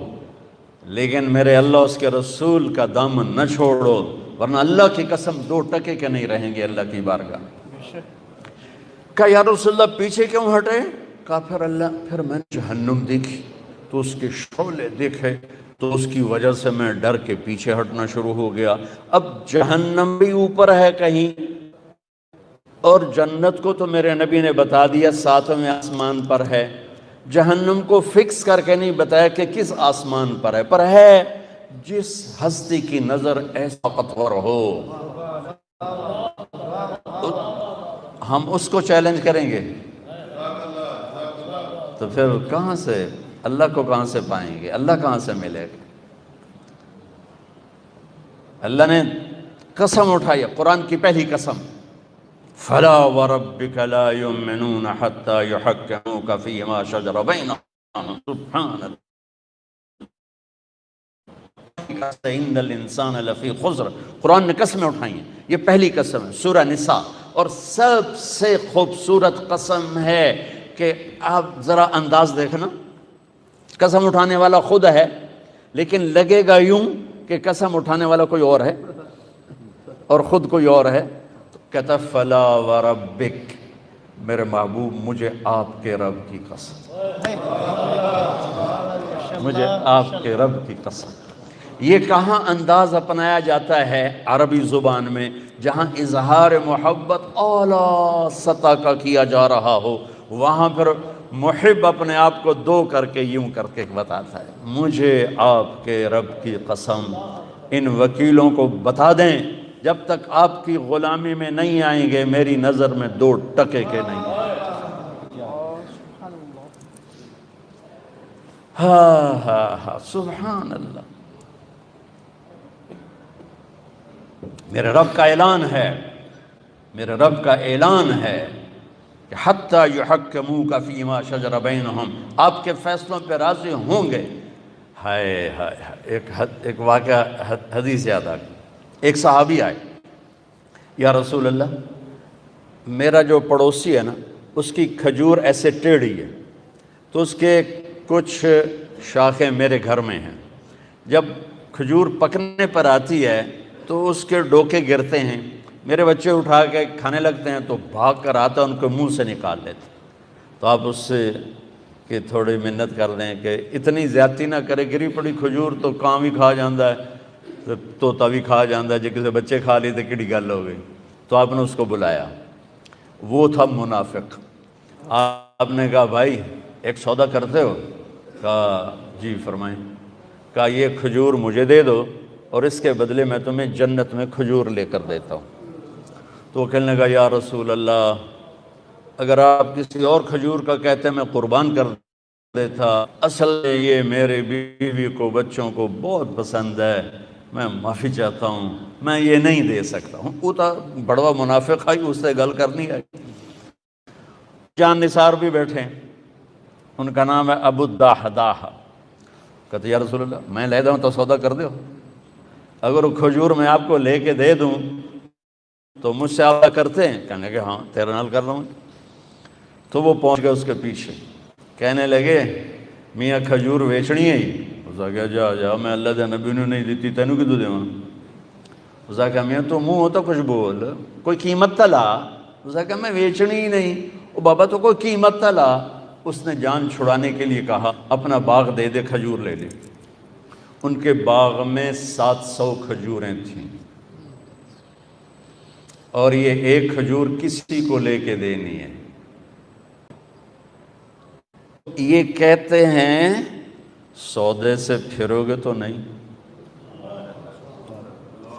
لیکن میرے اللہ اس کے رسول کا دامن نہ چھوڑو، ورنہ اللہ کی قسم 2 ٹکے کے نہیں رہیں گے اللہ کی بارگاہ۔ کہا یا رسول اللہ پیچھے کیوں ہٹے؟ کہا پھر میں نے جہنم دیکھی تو اس کے شعلے دیکھے تو اس کی وجہ سے میں ڈر کے پیچھے ہٹنا شروع ہو گیا۔ اب جہنم بھی اوپر ہے کہیں، اور جنت کو تو میرے نبی نے بتا دیا 7ویں آسمان پر ہے، جہنم کو فکس کر کے نہیں بتایا کہ کس آسمان پر ہے جس ہستی کی نظر ایسا طاقتور ہو، ہم اس کو چیلنج کریں گے تو پھر کہاں سے اللہ کو کہاں سے پائیں گے، اللہ کہاں سے ملے گا؟ اللہ نے قسم اٹھائی، قرآن کی پہلی قسم، فلا وربک لا یؤمنون حتی یحکموک فیما شجر بینہم سبحان اللہ ان الانسان لفی خسر۔ قرآن نے قسمیں اٹھائی ہیں، یہ پہلی قسم ہے سورہ نساء، اور سب سے خوبصورت قسم ہے کہ آپ ذرا انداز دیکھنا، قسم اٹھانے والا خود ہے لیکن لگے گا یوں کہ قسم اٹھانے والا کوئی اور ہے اور خود کوئی اور ہے۔ تو کہتا فلا وربک، میرے محبوب مجھے آپ کے رب کی قسم، مجھے آپ کے رب کی قسم۔ یہ کہاں انداز اپنایا جاتا ہے عربی زبان میں؟ جہاں اظہار محبت اعلیٰ سطح کا کیا جا رہا ہو، وہاں پھر محب اپنے آپ کو 2 کر کے یوں کر کے بتاتا ہے مجھے آپ کے رب کی قسم۔ ان وکیلوں کو بتا دیں جب تک آپ کی غلامی میں نہیں آئیں گے میری نظر میں 2 ٹکے کے نہیں۔ ہاں ہاں ہاں سبحان اللہ۔ میرے رب کا اعلان ہے، میرے رب کا اعلان ہے کہ حتیٰ یحکموک فیما شجر بینہم، آپ کے فیصلوں پہ راضی ہوں گے۔ ہائے ہائے ہائے، ایک واقعہ حدیث یاد آ گئی۔ ایک صحابی آئے، یا رسول اللہ میرا جو پڑوسی ہے نا اس کی کھجور ایسے ٹیڑھی ہے، تو اس کے کچھ شاخیں میرے گھر میں ہیں، جب کھجور پکنے پر آتی ہے تو اس کے ڈوکے گرتے ہیں، میرے بچے اٹھا کے کھانے لگتے ہیں تو بھاگ کر آتا ان کو منہ سے نکال لیتے۔ تو آپ اس سے کہ تھوڑی منت کر دیں کہ اتنی زیادتی نہ کرے، گری پڑی کھجور تو کام ہی کھا جاندہ ہے، طوطا بھی کھا جاندہ ہے، جے کسی بچے کھا لی تو کڑی گل ہو گئی۔ تو آپ نے اس کو بلایا، وہ تھا منافق۔ آپ نے کہا بھائی ایک سودا کرتے ہو؟ کہا جی فرمائیں۔ کہا یہ کھجور مجھے دے دو اور اس کے بدلے میں تمہیں جنت میں کھجور لے کر دیتا ہوں۔ تو وہ کہنے لگا یا رسول اللہ اگر آپ کسی اور کھجور کا کہتے میں قربان کر دیتا، اصل یہ میرے بیوی کو بچوں کو بہت پسند ہے، میں معافی چاہتا ہوں، میں یہ نہیں دے سکتا ہوں۔ وہ تو بڑوا منافق آئی، اس سے گل کرنی ہے۔ جان نثار بھی بیٹھے ہیں، ان کا نام ہے ابو الدحداح۔ کہتے یا رسول اللہ میں لے دوں تو سودا کر دو، اگر وہ کھجور میں آپ کو لے کے دے دوں تو مجھ سے آپ کرتے ہیں؟ کہنے کہ ہاں تیرے نال کر رہا ہوں۔ تو وہ پہنچ گئے اس کے پیچھے، کہنے لگے میاں کھجور ویچنی ہے ہی؟ اس نے کہا جا جا میں اللہ دے نبی نے نہیں دیتی، تینوں کدوں دیواں؟ اس نے کہا میاں تو منہ ہوتا کچھ بول، کوئی قیمت تا لا۔ اس نے کہا میں ویچنی ہی نہیں۔ او بابا تو کوئی قیمت تا لا۔ اس نے جان چھڑانے کے لیے کہا اپنا باغ دے دے، کھجور لے لے۔ ان کے باغ میں 700 کھجوریں تھیں، اور یہ ایک کھجور کسی کو لے کے دینی ہے۔ یہ کہتے ہیں سودے سے پھرو گے تو نہیں؟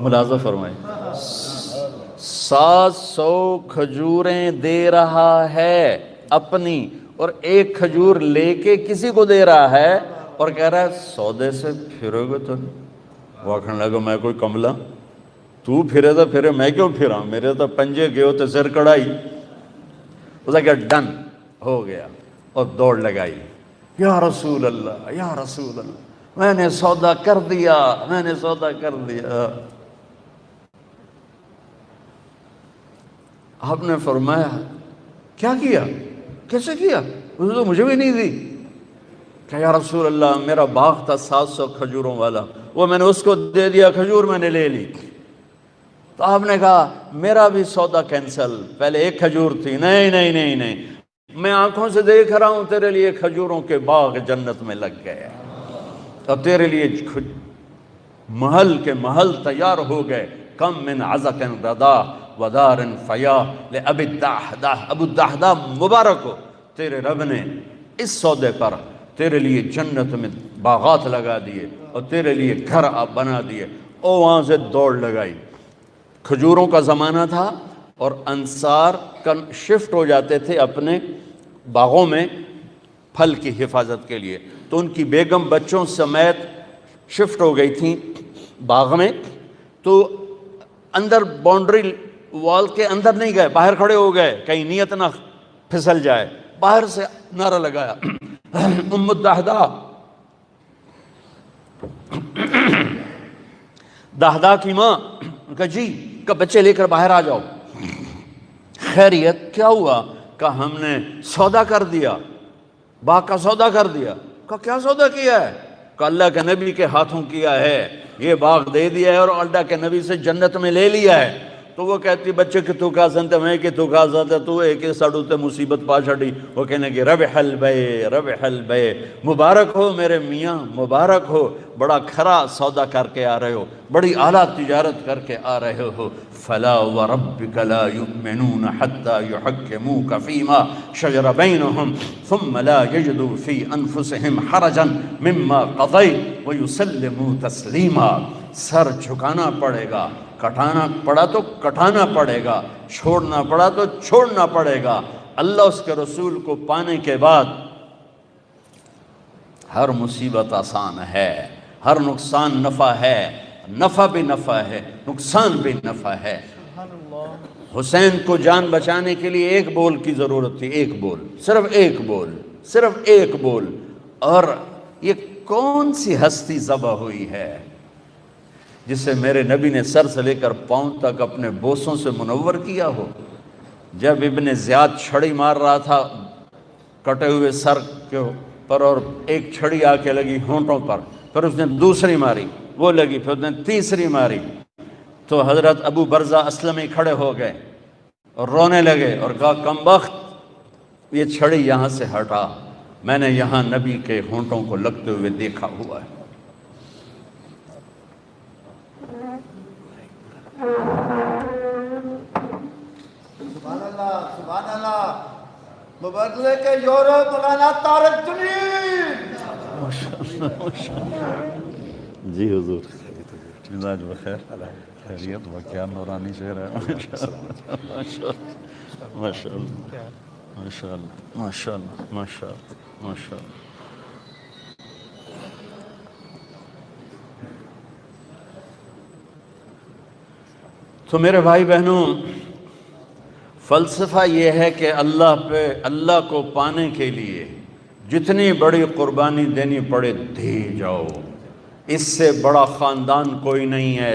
ملاحظہ فرمائیں، 700 کھجوریں دے رہا ہے اپنی، اور ایک کھجور لے کے کسی کو دے رہا ہے، اور کہہ رہا ہے سودے سے پھرو گے تو نہیں؟ وہ کہنے لگا میں کوئی کملا، تو پھرے تو پھرے، میں کیوں پھرا، میرے تو پنجے گئے ہوتے سر کڑائی۔ اس نے کہا ڈن ہو گیا، اور دوڑ لگائی، یا رسول اللہ یا رسول اللہ میں نے سودا کر دیا، میں نے سودا کر دیا۔ آپ نے فرمایا کیا کیا، کیسے کیا؟ اس نے تو مجھے بھی نہیں دی۔ کہ یا رسول اللہ میرا باغ تھا 700 کھجوروں والا، وہ میں نے اس کو دے دیا، کھجور میں نے لے لی۔ تو آپ نے کہا میرا بھی سودا کینسل، پہلے ایک کھجور تھی، نہیں نہیں نہیں نہیں، میں آنکھوں سے دیکھ رہا ہوں تیرے لیے کھجوروں کے باغ جنت میں لگ گئے، اور تیرے لیے محل کے محل تیار ہو گئے۔ کم من عزق ردا ودار فیا لأبی الدحداح، ابو الدحداح مبارک ہو، تیرے رب نے اس سودے پر تیرے لیے جنت میں باغات لگا دیے اور تیرے لیے گھر آپ بنا دیے۔ اور وہاں سے دوڑ لگائی۔ کھجوروں کا زمانہ تھا اور انصار شفٹ ہو جاتے تھے اپنے باغوں میں پھل کی حفاظت کے لیے، تو ان کی بیگم بچوں سمیت شفٹ ہو گئی تھیں باغ میں، تو اندر باؤنڈری وال کے اندر نہیں گئے، باہر کھڑے ہو گئے کہیں نیت نہ پھسل جائے۔ باہر سے نعرہ لگایا ام الدحداح، دحداح کی ماں، کہا جی، کہ بچے لے کر باہر آ جاؤ۔ خیریت کیا ہوا؟ کہ ہم نے سودا کر دیا، باغ کا سودا کر دیا۔ کہ کیا سودا کیا ہے؟ کہ اللہ کے نبی کے ہاتھوں کیا ہے، یہ باغ دے دیا ہے اور اللہ کے نبی سے جنت میں لے لیا ہے۔ تو وہ کہتی بچے کہ تو کہا سنتے میں کہ تو کہا سنتے تو ایک ساڑھو تے مصیبت پا چھڑی۔ وہ کہنے کہ ربح البیع ربح البیع، مبارک ہو میرے میاں، مبارک ہو، بڑا کھرا سودا کر کے آ رہے ہو، بڑی اعلیٰ تجارت کر کے آ رہے ہو۔ فلا وربک لا یؤمنون حتی یحکموک فیما شجر بینہم ثم لا یجدوا فی انفسہم حرجا مما قضیت ویسلموا تسلیما۔ سر جھکانا پڑے گا، کٹانا پڑا تو کٹانا پڑے گا، چھوڑنا پڑا تو چھوڑنا پڑے گا۔ اللہ اس کے رسول کو پانے کے بعد ہر مصیبت آسان ہے، ہر نقصان نفع ہے، نفع بھی نفع ہے، نقصان بھی نفع ہے۔ حسین کو جان بچانے کے لیے ایک بول کی ضرورت تھی، ایک بول، صرف ایک بول، صرف ایک بول۔ اور یہ کون سی ہستی ذبح ہوئی ہے جسے میرے نبی نے سر سے لے کر پاؤں تک اپنے بوسوں سے منور کیا ہو؟ جب ابن زیاد چھڑی مار رہا تھا کٹے ہوئے سر کے پر، اور ایک چھڑی آ کے لگی ہونٹوں پر، پھر اس نے دوسری ماری، وہ لگی، پھر اس نے تیسری ماری، تو حضرت ابو برزہ اسلمی کھڑے ہو گئے اور رونے لگے اور کہا کمبخت، یہ چھڑی یہاں سے ہٹا، میں نے یہاں نبی کے ہونٹوں کو لگتے ہوئے دیکھا ہوا ہے۔
سبحان اللہ، سبحان اللہ، مبارک یورپ مولانا طارق جمیل۔
جی حضور، مزاج بخیر، خیریت، کیا نورانی شعر ہے، ماشاء اللہ، ماشاء اللہ، ماشاء اللہ، ماشاء اللہ، ماشاء اللہ، ماشاء اللہ۔ تو میرے بھائی بہنوں، فلسفہ یہ ہے کہ اللہ کو پانے کے لیے جتنی بڑی قربانی دینی پڑے دے جاؤ۔ اس سے بڑا خاندان کوئی نہیں ہے،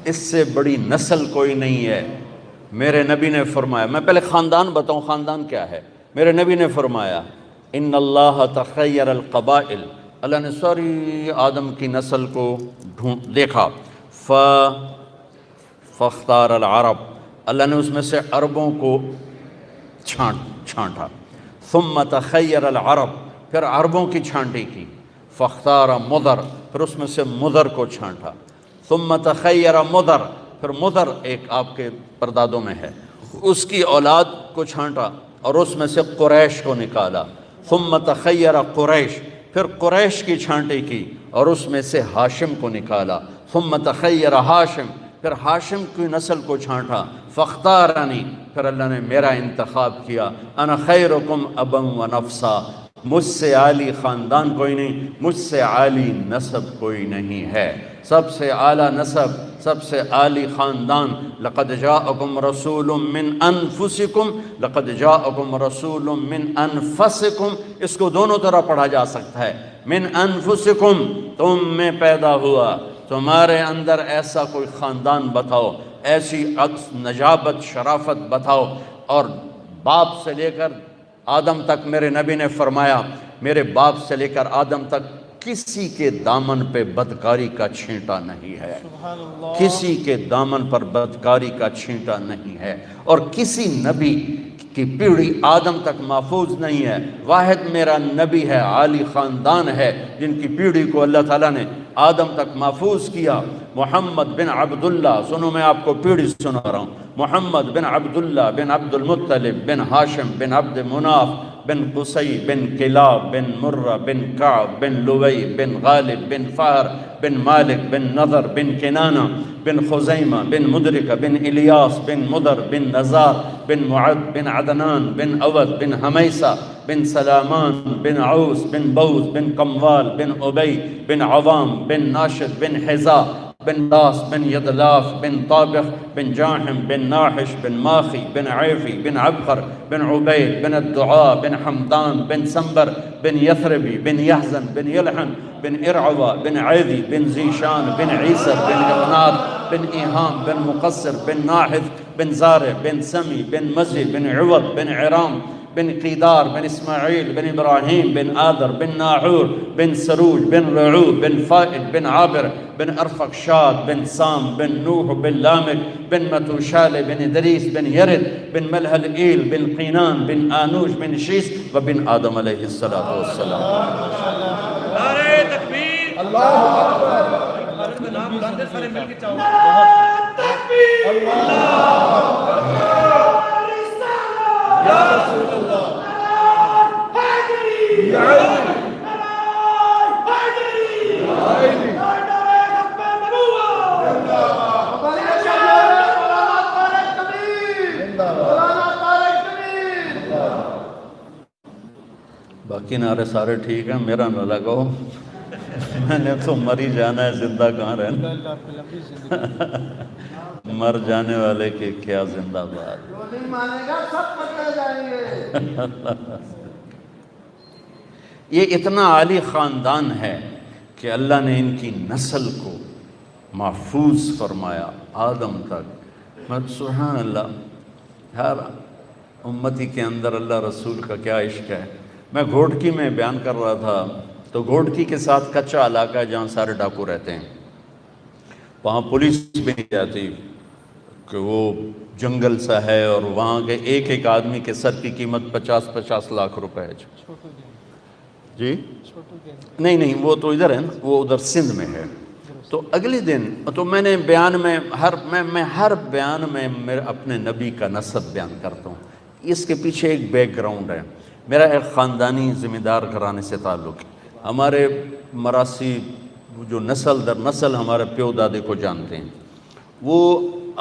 اس سے بڑی نسل کوئی نہیں ہے۔ میرے نبی نے فرمایا، میں پہلے خاندان بتاؤں خاندان کیا ہے۔ میرے نبی نے فرمایا ان اللہ تخیر القبائل، اللہ نے ساری آدم کی نسل کو دیکھا، فاختار العرب، اللہ نے اس میں سے عربوں کو چھانٹا، ثم تخیر العرب، پھر عربوں کی چھانٹی کی، فاختار مضر، پھر اس میں سے مضر کو چھانٹا، ثم تخیر مضر، پھر مضر ایک آپ کے پردادوں میں ہے، اس کی اولاد کو چھانٹا اور اس میں سے قریش کو نکالا، ثم تخیر قریش، پھر قریش کی چھانٹی کی اور اس میں سے ہاشم کو نکالا، ثم تخیر ہاشم، پھر ہاشم کی نسل کو چھانٹا، فاختارنی، پھر اللہ نے میرا انتخاب کیا، انا خیرکم ابا و نفسا، مجھ سے عالی خاندان کوئی نہیں، مجھ سے عالی نسب کوئی نہیں ہے، سب سے اعلیٰ نسب، سب سے عالی خاندان۔ لقد جاءکم رسول من انفسکم، لقد جاءکم رسول من انفسکم، اس کو دونوں طرح پڑھا جا سکتا ہے، من انفسکم، تم میں پیدا ہوا، تمہارے اندر ایسا کوئی خاندان بتاؤ، ایسی نجابت شرافت بتاؤ۔ اور باپ سے لے کر آدم تک میرے نبی نے فرمایا، میرے باپ سے لے کر آدم تک کسی کے دامن پہ بدکاری کا چھینٹا نہیں ہے، کسی کے دامن پر بدکاری کا چھینٹا نہیں ہے، اور کسی نبی کی پیڑھی آدم تک محفوظ نہیں ہے۔ واحد میرا نبی ہے، عالی خاندان ہے، جن کی پیڑھی کو اللہ تعالیٰ نے آدم تک محفوظ کیا۔ محمد بن عبداللہ، سنو میں آپ کو پیڑھی سنا رہا ہوں، محمد بن عبداللہ بن عبد المطلب بن ہاشم بن عبد مناف بن قصی بن کلاب بن مرہ بن کعب بن لوی بن غالب بن فہر بن مالک بن نضر بن کنانہ بن خزیمہ بن مدرکہ بن الیاس بن مدر بن نزار بن معد بن عدنان بن اود بن حمیسہ بن سلامان بن عوس بن بوز بن قموال بن عبی بن عوام بن ناشد بن حزا بن داس بن یدلاف بن طابخ بن جاحم بن ناحش بن ماخی بن عیفی بن عبخر بن عبید بن الدعاء بن حمدان بن سنبر بن یثربی بن یحزن بن یلحن بن ارعوہ بن عیدی بن زیشان بن عیسر بن اغنار بن ایہام بن مقصر بن ناحث بن زارع بن سمی بن مزی بن عوض بن عرام بن قیدار بن اسماعیل بن ابراہیم بن آدر بن ناحور بن سروج بن رعوب بن فائد بن عابر بن ارفقشاد بن سام بن نوح بن لامک بن متوشال بن ادریس بن یرد بن ملحل ایل بن قینان بن آنوش بن شیس و بن آدم علیہ السلام۔
نعرہ تکبیر،
اللہ اکبر،
حضرت کا نام بلند ہے، سارے مل کے چاہو۔
یا رسول اللہ، یا علی، یا علی، مبارک
کنارے سارے ٹھیک ہیں، میرا نہ لگاؤ، میں نے تو مر ہی جانا ہے، زندہ کہاں رہنا، مر جانے والے کی کیا زندہ باد۔
جو نہیں مانے گا سب پکڑے جائیں گے۔
یہ اتنا عالی خاندان ہے کہ اللہ نے ان کی نسل کو محفوظ فرمایا آدم تک۔ سبحان اللہ، ہر امتی کے اندر اللہ رسول کا کیا عشق ہے۔ میں گھوٹکی میں بیان کر رہا تھا، تو گھوٹکی کے ساتھ کچا علاقہ ہے جہاں سارے ڈاکو رہتے ہیں، وہاں پولیس بھی نہیں جاتی کہ وہ جنگل سا ہے، اور وہاں کے ایک ایک آدمی کے سر کی قیمت 50-50 لاکھ روپے ہے۔ جی نہیں وہ تو ادھر ہے نا، وہ ادھر سندھ میں ہے۔ تو اگلے دن تو میں نے بیان میں میں ہر بیان میں میرے اپنے نبی کا نسب بیان کرتا ہوں۔ اس کے پیچھے ایک بیک گراؤنڈ ہے، میرا ایک خاندانی ذمہ دار گھرانے سے تعلق ہے۔ ہمارے مراسی جو نسل در نسل ہمارے پیو دادے کو جانتے ہیں، وہ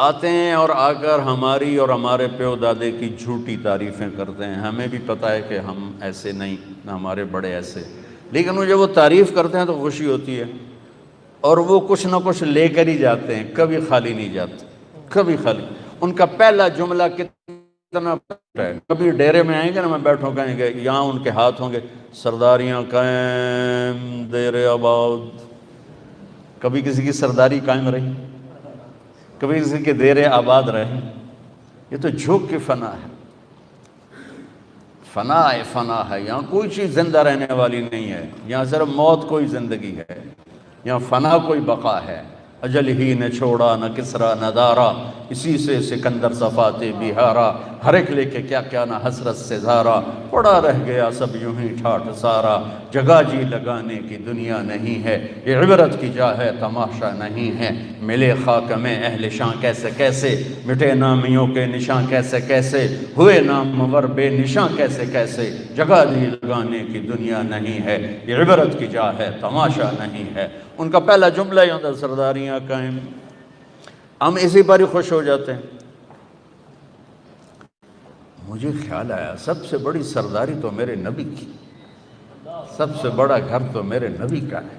آتے ہیں اور آ کر ہماری اور ہمارے پیو دادے کی جھوٹی تعریفیں کرتے ہیں۔ ہمیں بھی پتہ ہے کہ ہم ایسے نہیں، نہ ہمارے بڑے ایسے، لیکن وہ جب وہ تعریف کرتے ہیں تو خوشی ہوتی ہے، اور وہ کچھ نہ کچھ لے کر ہی جاتے ہیں، کبھی خالی نہیں جاتے، کبھی خالی۔ ان کا پہلا جملہ کتنا ہے، کبھی ڈیرے میں آئیں گے نا، میں بیٹھوں کہیں گے، یہاں ان کے ہاتھ ہوں گے سرداریاں قائم دیر آباد۔ کبھی کسی کی سرداری قائم رہی، کبھی کسی کے دیر آباد رہے۔ یہ تو جھوک کی فنا ہے، فنا ہے۔ یہاں کوئی چیز زندہ رہنے والی نہیں ہے، یہاں صرف موت کوئی زندگی ہے، یہاں فنا کوئی بقا ہے۔ اجل ہی نے چھوڑا نہ کسرا نہ دارا، اسی سے سکندر صفات بہارا، ہر ایک لے کے کیا کیا نہ حسرت سے زارا، پڑا رہ گیا سب یوں ہی ٹھاٹھ سارا، جگہ جی لگانے کی دنیا نہیں ہے، یہ عبرت کی جا ہے تماشا نہیں ہے، ملے خاک میں اہل شاں کیسے کیسے، مٹے نامیوں کے نشاں کیسے کیسے، ہوئے نامور بے نشاں کیسے کیسے، جگہ جی لگانے کی دنیا نہیں ہے، یہ عبرت کی جا ہے تماشا نہیں ہے۔ ان کا پہلا جملہ ہی ہوتا ہے سرداریاں قائم۔ ہم اسی پر ہی خوش ہو جاتے ہیں۔ مجھے خیال آیا سب سے بڑی سرداری تو میرے نبی کی، سب سے بڑا گھر تو میرے نبی کا ہے۔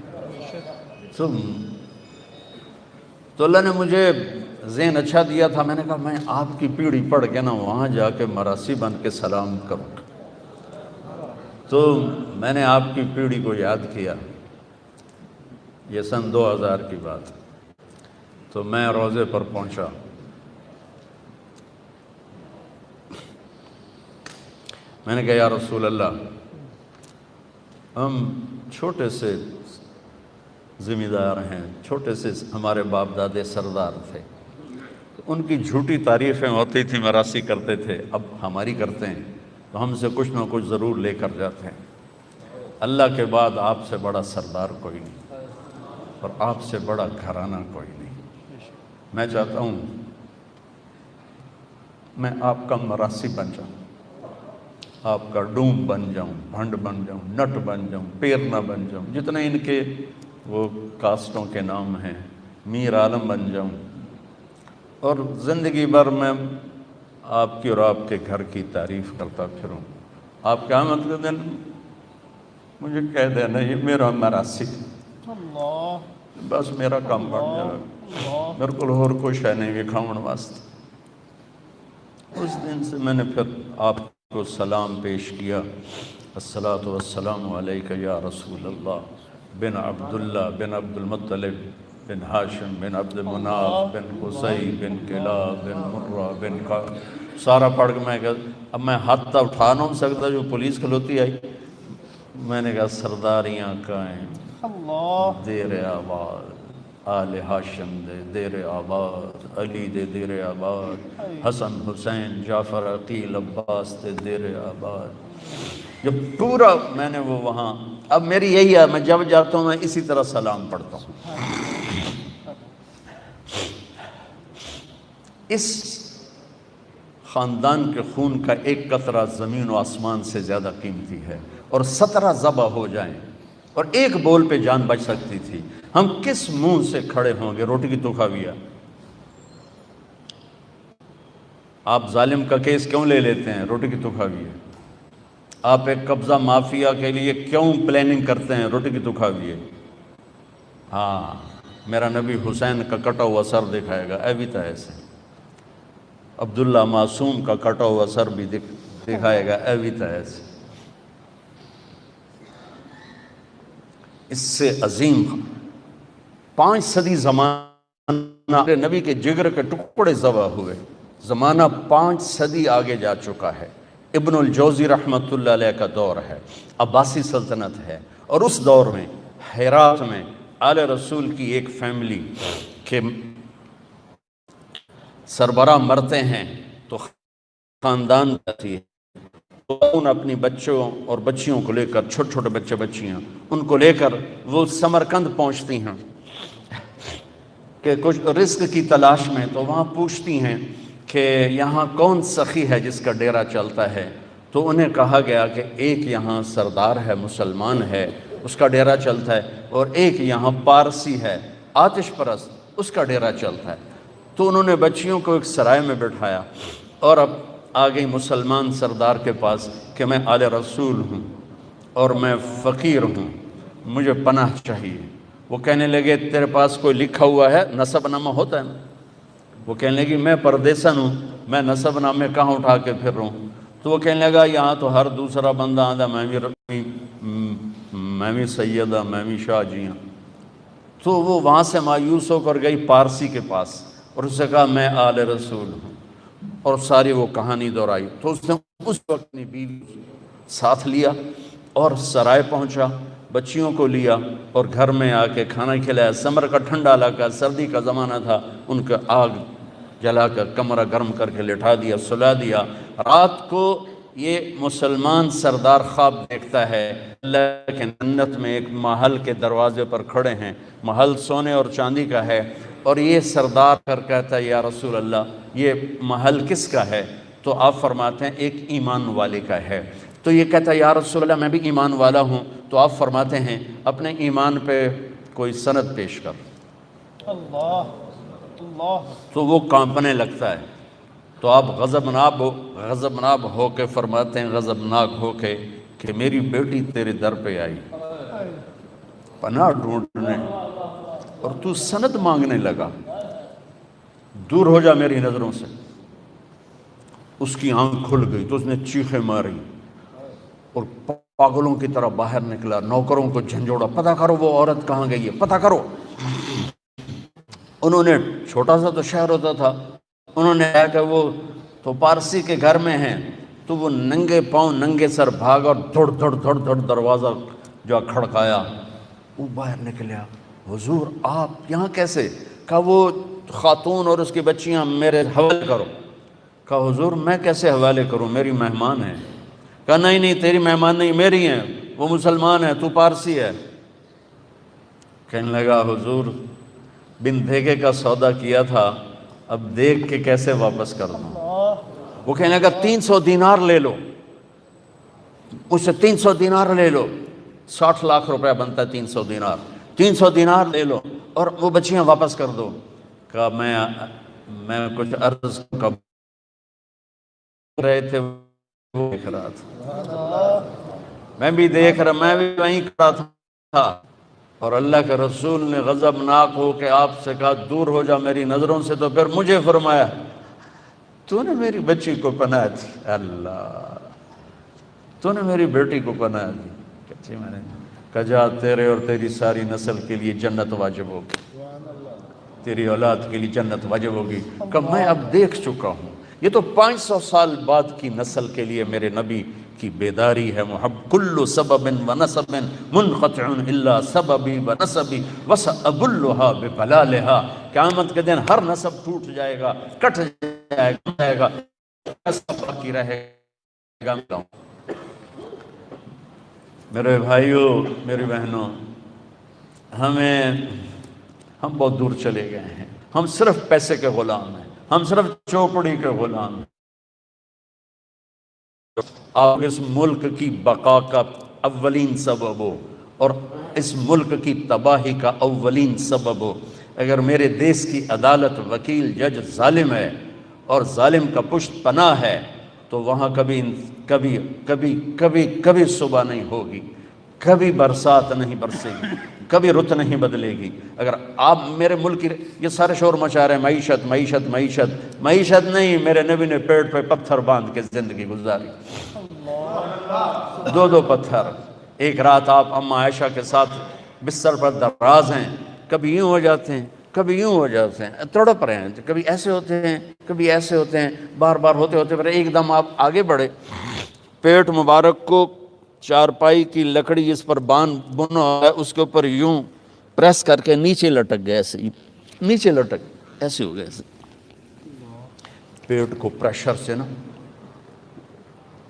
تو اللہ نے مجھے ذہن اچھا دیا تھا، میں نے کہا میں آپ کی پیڑھی پڑھ کے نا وہاں جا کے مراسی بن کے سلام کروں گا۔ تو میں نے آپ کی پیڑھی کو یاد کیا، یہ سن 2000 کی بات، تو میں روضے پر پہنچا۔ میں نے کہا یا رسول اللہ، ہم چھوٹے سے ذمہ دار ہیں، چھوٹے سے ہمارے باپ دادے سردار تھے، ان کی جھوٹی تعریفیں ہوتی تھی، مراسی کرتے تھے، اب ہماری کرتے ہیں تو ہم سے کچھ نہ کچھ ضرور لے کر جاتے ہیں۔ اللہ کے بعد آپ سے بڑا سردار کوئی نہیں، اور آپ سے بڑا گھرانہ کوئی نہیں۔ میں چاہتا ہوں میں آپ کا مراسی بن جاؤں، آپ کا ڈوم بن جاؤں، بھنڈ بن جاؤں، نٹ بن جاؤں، پیرنا بن جاؤں، جتنے ان کے وہ کاسٹوں کے نام ہیں، میر عالم بن جاؤں، اور زندگی بھر میں آپ کی اور آپ کے گھر کی تعریف کرتا پھروں۔ آپ قیامت کے دن مجھے کہہ دینا یہ میرا مراسی، بس میرا کام بڑھ جائے، میرے کو اور کچھ ہے نہیں وکھاؤن واسطے۔ اس دن سے میں نے پھر آپ کو سلام پیش کیا، الصلاۃ والسلام علیک یا رسول اللہ، بن عبداللہ بن عبد المطلب بن ہاشم بن عبد مناف بن قصی بن کلاب بن مرہ بن کا سارا پڑھ کے میں کہا، اب میں ہاتھ تھا اٹھا نہیں سکتا، جو پولیس کھلوتی آئی، میں نے کہا سرداریاں قائم دیر آباد، آل ہاشم دے دیر آباد، علی دے دیر آباد، حسن حسین جعفر عقیل عباس دے دیر آباد۔ جب پورا میں نے وہ وہاں، اب میری یہی ہے، میں جب جاتا ہوں میں اسی طرح سلام پڑھتا ہوں۔ اس خاندان کے خون کا ایک قطرہ زمین و آسمان سے زیادہ قیمتی ہے، اور 17 ذبح ہو جائیں اور ایک بول پہ جان بچ سکتی تھی، ہم کس منہ سے کھڑے ہوں گے؟ روٹی کی تو کھاویا۔ آپ ظالم کا کیس کیوں لے لیتے ہیں؟ روٹی کی تو کھاویا۔ آپ ایک قبضہ مافیا کے لیے کیوں پلاننگ کرتے ہیں؟ روٹی کی تو کھاویے۔ ہاں میرا نبی حسین کا کٹا ہوا سر دکھائے گا، اے بھی تو ایسے عبداللہ معصوم کا کٹا ہوا سر بھی دکھائے گا، اے بھی تو ایسے۔ اس سے عظیم 5 صدی زمانہ نبی کے جگر کے ٹکڑے ذبح ہوئے، زمانہ 5 صدی آگے جا چکا ہے۔ ابن الجوزی رحمۃ اللہ علیہ کا دور ہے، عباسی سلطنت ہے، اور اس دور میں ہرات میں آل رسول کی ایک فیملی کے سربراہ مرتے ہیں تو خاندان جاتی ہے، تو ان اپنی بچوں اور بچیوں کو لے کر، چھوٹے چھوٹے بچے بچیاں، ان کو لے کر وہ سمرقند پہنچتی ہیں کہ کچھ رزق کی تلاش میں۔ تو وہاں پوچھتی ہیں کہ یہاں کون سخی ہے جس کا ڈیرا چلتا ہے؟ تو انہیں کہا گیا کہ ایک یہاں سردار ہے، مسلمان ہے، اس کا ڈیرا چلتا ہے، اور ایک یہاں پارسی ہے، آتش پرست، اس کا ڈیرا چلتا ہے۔ تو انہوں نے بچیوں کو ایک سرائے میں بٹھایا اور اب آ گئی مسلمان سردار کے پاس کہ میں آل رسول ہوں اور میں فقیر ہوں، مجھے پناہ چاہیے۔ وہ کہنے لگے تیرے پاس کوئی لکھا ہوا ہے؟ نسب نامہ ہوتا ہے نا۔ وہ کہنے لگی میں پردیسن ہوں، میں نسب نامے کہاں اٹھا کے پھر رہا ہوں؟ تو وہ کہنے لگا یہاں تو ہر دوسرا بندہ آدھا میں بھی سیدہ، میں بھی شاہ جی ہوں۔ تو وہ وہاں سے مایوس ہو کر گئی پارسی کے پاس اور اس سے کہا میں آل رسول ہوں، اور ساری وہ کہانی دہرائی۔ تو اس نے اس وقت اپنی بیوی ساتھ لیا اور سرائے پہنچا، بچیوں کو لیا اور گھر میں آ کے کھانا کھلایا۔ سمر کا ٹھنڈا علاقہ، سردی کا زمانہ تھا، ان کا آگ جلا کر کمرہ گرم کر کے لٹھا دیا، سلا دیا۔ رات کو یہ مسلمان سردار خواب دیکھتا ہے، اللہ کے جنت میں ایک محل کے دروازے پر کھڑے ہیں، محل سونے اور چاندی کا ہے، اور یہ سردار کر کہتا ہے یا رسول اللہ یہ محل کس کا ہے؟ تو آپ فرماتے ہیں ایک ایمان والے کا ہے۔ تو یہ کہتا ہے یا رسول اللہ میں بھی ایمان والا ہوں۔ تو آپ فرماتے ہیں اپنے ایمان پہ کوئی سند پیش کر۔
اللہ اللہ
تو وہ کانپنے لگتا ہے۔ تو آپ غضبناک ہو کے فرماتے ہیں، غضبناک ہو کے کہ میری بیٹی تیرے در پہ آئی پناہ ڈھونڈنے اور تو سند مانگنے لگا، دور ہو جا میری نظروں سے۔ اس کی آنکھ کھل گئی تو اس نے چیخیں ماری اور پاگلوں کی طرح باہر نکلا، نوکروں کو جھنجھوڑا، پتہ کرو وہ عورت کہاں گئی ہے، پتہ کرو۔ انہوں نے، چھوٹا سا تو شہر ہوتا تھا، انہوں نے کہا کہ وہ تو پارسی کے گھر میں ہیں۔ تو وہ ننگے پاؤں ننگے سر بھاگا اور دھڑ دروازہ جو کھڑکایا، وہ باہر نکلیا۔ حضور آپ یہاں کیسے؟ کہا وہ خاتون اور اس کی بچیاں میرے حوالے کرو۔ کہا حضور میں کیسے حوالے کروں، میری مہمان ہے۔ کہا نہیں تیری مہمان نہیں، میری ہیں، وہ مسلمان ہے، تو پارسی ہے۔ کہنے لگا حضور بن دھیگے کا سودا کیا تھا، اب دیکھ کے کیسے واپس کر دوں؟ وہ کہنے لگا 300 دینار لے لو، مجھ سے 300 دینار لے لو، 60 لاکھ روپے بنتا ہے 300 دینار، 300 دینار لے لو اور وہ بچیاں واپس کر دو۔ کہا میں کچھ عرض کر رہے تھے وہ دیکھ رہا تھا، میں بھی دیکھ رہا، میں بھی وہیں کھڑا تھا، اور اللہ کے رسول نے غضبناک ہو کے آپ سے کہا دور ہو جا میری نظروں سے۔ تو پھر مجھے فرمایا تو نے میری بچی کو پناہ دی، اللہ تو نے میری بیٹی کو پناہ دی۔ کہتی میں نے کہا جا تیرے اور تیری ساری نسل کے لیے جنت واجب ہوگی، تیری اولاد کے لیے جنت واجب ہوگی۔ کہ میں اب دیکھ چکا ہوں، یہ تو 500 سال بعد کی نسل کے لیے میرے نبی کی بیداری ہے۔ کل سبب و نسب منقطع الا سببی و نسبی وسأبلھا ببلالھا۔ قیامت کے دن ہر نسب ٹوٹ جائے گا، کٹ جائے گا، نسب باقی رہے گا۔ میرے بھائیوں، میری بہنوں، ہم بہت دور چلے گئے ہیں، ہم صرف پیسے کے غلام ہیں، ہم صرف چوپڑی کے غلام ہیں۔ آپ اس ملک کی بقا کا اولین سبب ہو اور اس ملک کی تباہی کا اولین سبب ہو۔ اگر میرے دیس کی عدالت، وکیل، جج ظالم ہے اور ظالم کا پشت پناہ ہے تو وہاں کبھی صبح نہیں ہوگی، کبھی برسات نہیں برسے گی، کبھی رت نہیں بدلے گی۔ اگر آپ میرے ملک کی یہ سارے شور مچا رہے ہیں معیشت معیشت معیشت، معیشت نہیں، میرے نبی نے پیٹ پہ پتھر باندھ کے زندگی گزاری، 2 پتھر۔ ایک رات آپ اماں عائشہ کے ساتھ بستر پر دراز ہیں، کبھی یوں ہو جاتے ہیں کبھی یوں ہو جاتے ہیں، تڑپ رہے ہیں، کبھی ایسے ہوتے ہیں کبھی ایسے ہوتے ہیں، بار بار ہوتے ہوتے پھر ایک دم آپ آگے بڑھے، پیٹ مبارک کو چارپائی کی لکڑی اس پر بنا ہے، اس کے اوپر یوں پریس کر کے نیچے لٹک گئے، ایسے ہی نیچے لٹک ایسے ہو گئے، ایسے پیٹ کو پریشر سے نا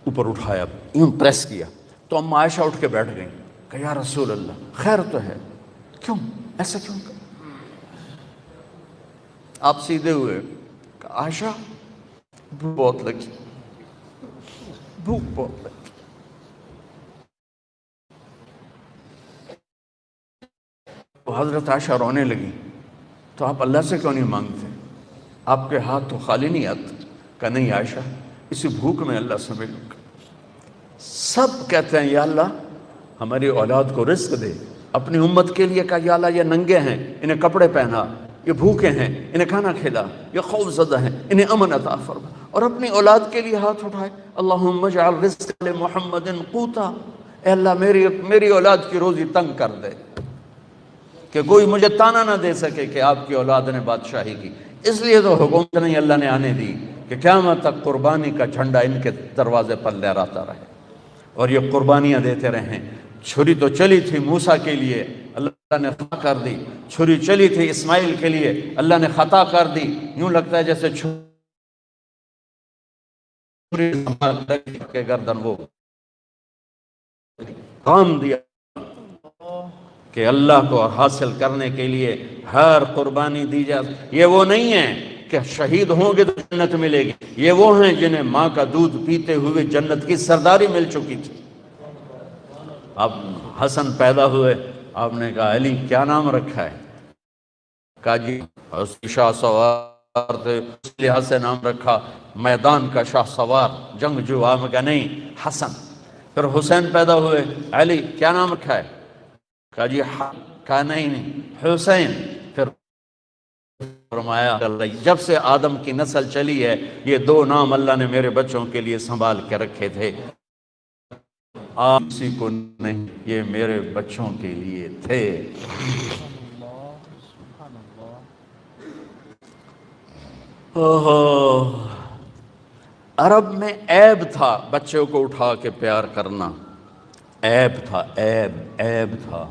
اوپر اٹھایا، یوں پریس کیا، تو اماں عائشہ اٹھ کے بیٹھ گئیں کہ یا رسول اللہ خیر تو ہے، کیوں ایسا کیوں؟ آپ سیدھے ہوئے کہ عائشہ بھوک بہت لگی، بھوک بہت لگی۔ حضرت عائشہ رونے لگی، تو آپ اللہ سے کیوں نہیں مانگتے؟ آپ کے ہاتھ تو خالی نہیں آتے؟ کہ نہیں عائشہ، اسی بھوک میں اللہ سے ملوں گا۔ سب کہتے ہیں یا اللہ ہماری اولاد کو رزق دے، اپنی امت کے لیے کہا یا اللہ یہ ننگے ہیں انہیں کپڑے پہنا، یہ بھوکے ہیں انہیں کھانا کھلا، یہ خوف زدہ ہیں انہیں امن عطا فرما، اور اپنی اولاد کے لیے ہاتھ اٹھائے اللہم اجعل رزق لمحمد قوتا، اے اللہ میری اولاد کی روزی تنگ کر دے کہ کوئی مجھے تانا نہ دے سکے کہ آپ کی اولاد نے بادشاہی کی۔ اس لیے تو حکومت نہیں اللہ نے آنے دی کہ قیامت تک قربانی کا جھنڈا ان کے دروازے پر لہراتا رہے، اور یہ قربانیاں دیتے رہیں۔ چھری تو چلی تھی موسیٰ کے لیے، اللہ نے خطا کر دی، چھری چلی تھی اسماعیل کے لیے، اللہ نے خطا کر دی، یوں لگتا ہے جیسے چھری کے گردن وہ کام دیا کہ اللہ کو حاصل کرنے کے لیے ہر قربانی دی جائے۔ یہ وہ نہیں ہے کہ شہید ہوں گے تو جنت ملے گی، یہ وہ ہیں جنہیں ماں کا دودھ پیتے ہوئے جنت کی سرداری مل چکی تھی۔ اب حسن پیدا ہوئے، آپ نے کہا علی کیا نام رکھا ہے؟ کہا جی شاہ سوار تھے اس لحاظ سے نام رکھا، میدان کا شاہ سوار جنگجو۔ آپ نے کہا نہیں حسن۔ پھر حسین پیدا ہوئے، علی کیا نام رکھا ہے؟ کہا جی کہا نہیں حسین۔ پھر فرمایا جب سے آدم کی نسل چلی ہے یہ 2 نام اللہ نے میرے بچوں کے لیے سنبھال کے رکھے تھے، آپ کسی کو نہیں، یہ میرے بچوں کے لیے تھے۔ عرب میں عیب تھا بچوں کو اٹھا کے پیار کرنا، عیب تھا، عیب تھا۔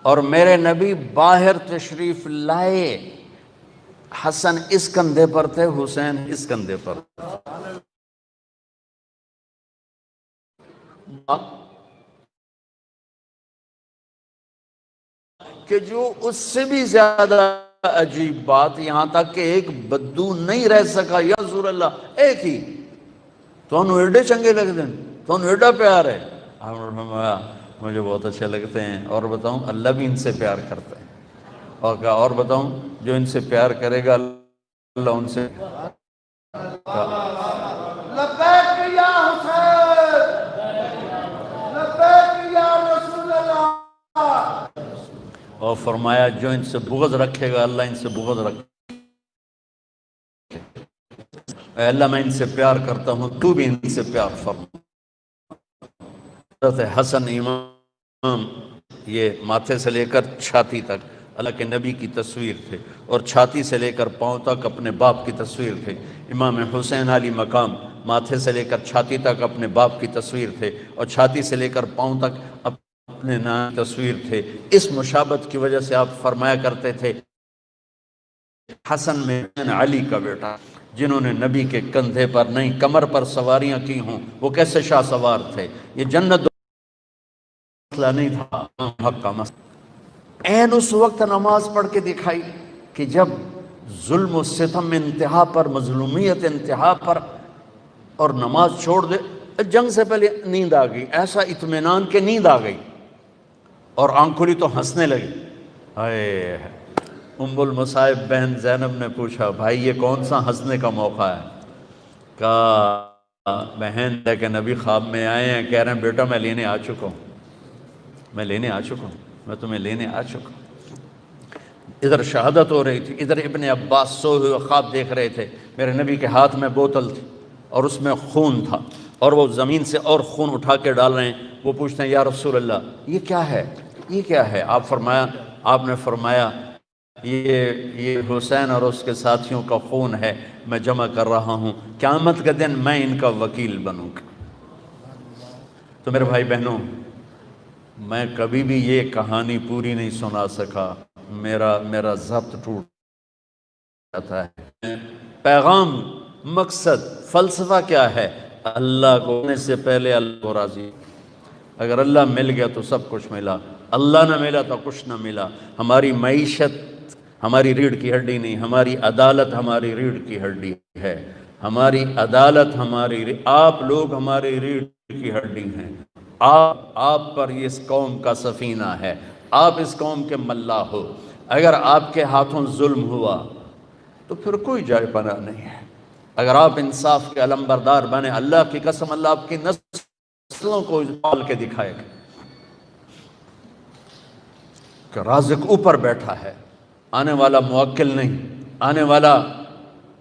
اور میرے نبی باہر تشریف لائے، حسن اس کندھے پر تھے، حسین اس کندھے پر تھے۔ کہ جو اس سے بھی زیادہ عجیب بات، یہاں تک کہ ایک بدو نہیں رہ سکا، یا رسول اللہ ایک ہی تو انہوں ایڈے چنگے لگتے ہیں، تو انہوں ایڈا پیار ہے۔ آپ نے فرمایا مجھے بہت اچھے لگتے ہیں، اور بتاؤں اللہ بھی ان سے پیار کرتا ہے، اور کہا اور بتاؤں جو ان سے پیار کرے گا اللہ ان سے
لبیک یا حسین، لبیک یا رسول اللہ،
اور فرمایا جو ان سے بغض رکھے گا اللہ ان سے بغض رکھے۔ اے اللہ میں ان سے پیار کرتا ہوں تو بھی ان سے پیار فرما۔ حضرت حسن امام یہ ماتھے سے لے کر چھاتی تک اللہ کے نبی کی تصویر تھے، اور چھاتی سے لے کر پاؤں تک اپنے باپ کی تصویر تھے۔ امام حسین علی مقام ماتھے سے لے کر چھاتی تک اپنے باپ کی تصویر تھے، اور چھاتی سے لے کر پاؤں تک اپنے نام کی تصویر تھے۔ اس مشابہت کی وجہ سے آپ فرمایا کرتے تھے حسن میں علی کا بیٹا، جنہوں نے نبی کے کندھے پر نہیں کمر پر سواریاں کی ہوں، وہ کیسے شاہ سوار تھے۔ یہ جنت مسئلہ نہیں تھا، حق کا مسئلہ۔ عین اس وقت نماز پڑھ کے دکھائی کہ جب ظلم و ستم انتہا پر، مظلومیت انتہا پر، اور نماز چھوڑ دے، جنگ سے پہلے نیند آ گئی، ایسا اطمینان کہ نیند آ گئی، اور آنکھ کھلی تو ہنسنے لگی۔ ہائے ام المصائب بہن زینب نے پوچھا بھائی یہ کون سا ہنسنے کا موقع ہے؟ کہا بہن لیکن ابھی خواب میں آئے ہیں، کہہ رہے ہیں بیٹا میں لینے آ چکا ہوں، میں لینے آ چکا ہوں، میں تمہیں لینے آ چکا ہوں۔ ادھر شہادت ہو رہی تھی، ادھر ابن عباس سوئے ہوئے خواب دیکھ رہے تھے، میرے نبی کے ہاتھ میں بوتل تھی اور اس میں خون تھا، اور وہ زمین سے اور خون اٹھا کے ڈال رہے ہیں۔ وہ پوچھتے ہیں یا رسول اللہ یہ کیا ہے، یہ کیا ہے؟ آپ نے فرمایا یہ حسین اور اس کے ساتھیوں کا خون ہے، میں جمع کر رہا ہوں، قیامت کے دن میں ان کا وکیل بنوں گا۔ تو میرے بھائی بہنوں، میں کبھی بھی یہ کہانی پوری نہیں سنا سکا، میرا ضبط ٹوٹ جاتا ہے۔ پیغام، مقصد، فلسفہ کیا ہے؟ اللہ کو ہونے سے پہلے اللہ کو راضی۔ اگر اللہ مل گیا تو سب کچھ ملا، اللہ نہ ملا تو کچھ نہ ملا۔ ہماری معیشت ہماری ریڑھ کی ہڈی نہیں، ہماری عدالت ہماری ریڑھ کی ہڈی ہے، ہماری عدالت آپ لوگ ہماری ریڑھ کی ہڈی ہیں۔ آپ پر اس قوم کا سفینہ ہے، آپ اس قوم کے ملا ہو۔ اگر آپ کے ہاتھوں ظلم ہوا تو پھر کوئی جائے پناہ نہیں ہے۔ اگر آپ انصاف کے علمبردار بنے، اللہ کی قسم اللہ آپ کی نسلوں کو پال کے دکھائے گا کہ رازق اوپر بیٹھا ہے، آنے والا موکل نہیں، آنے والا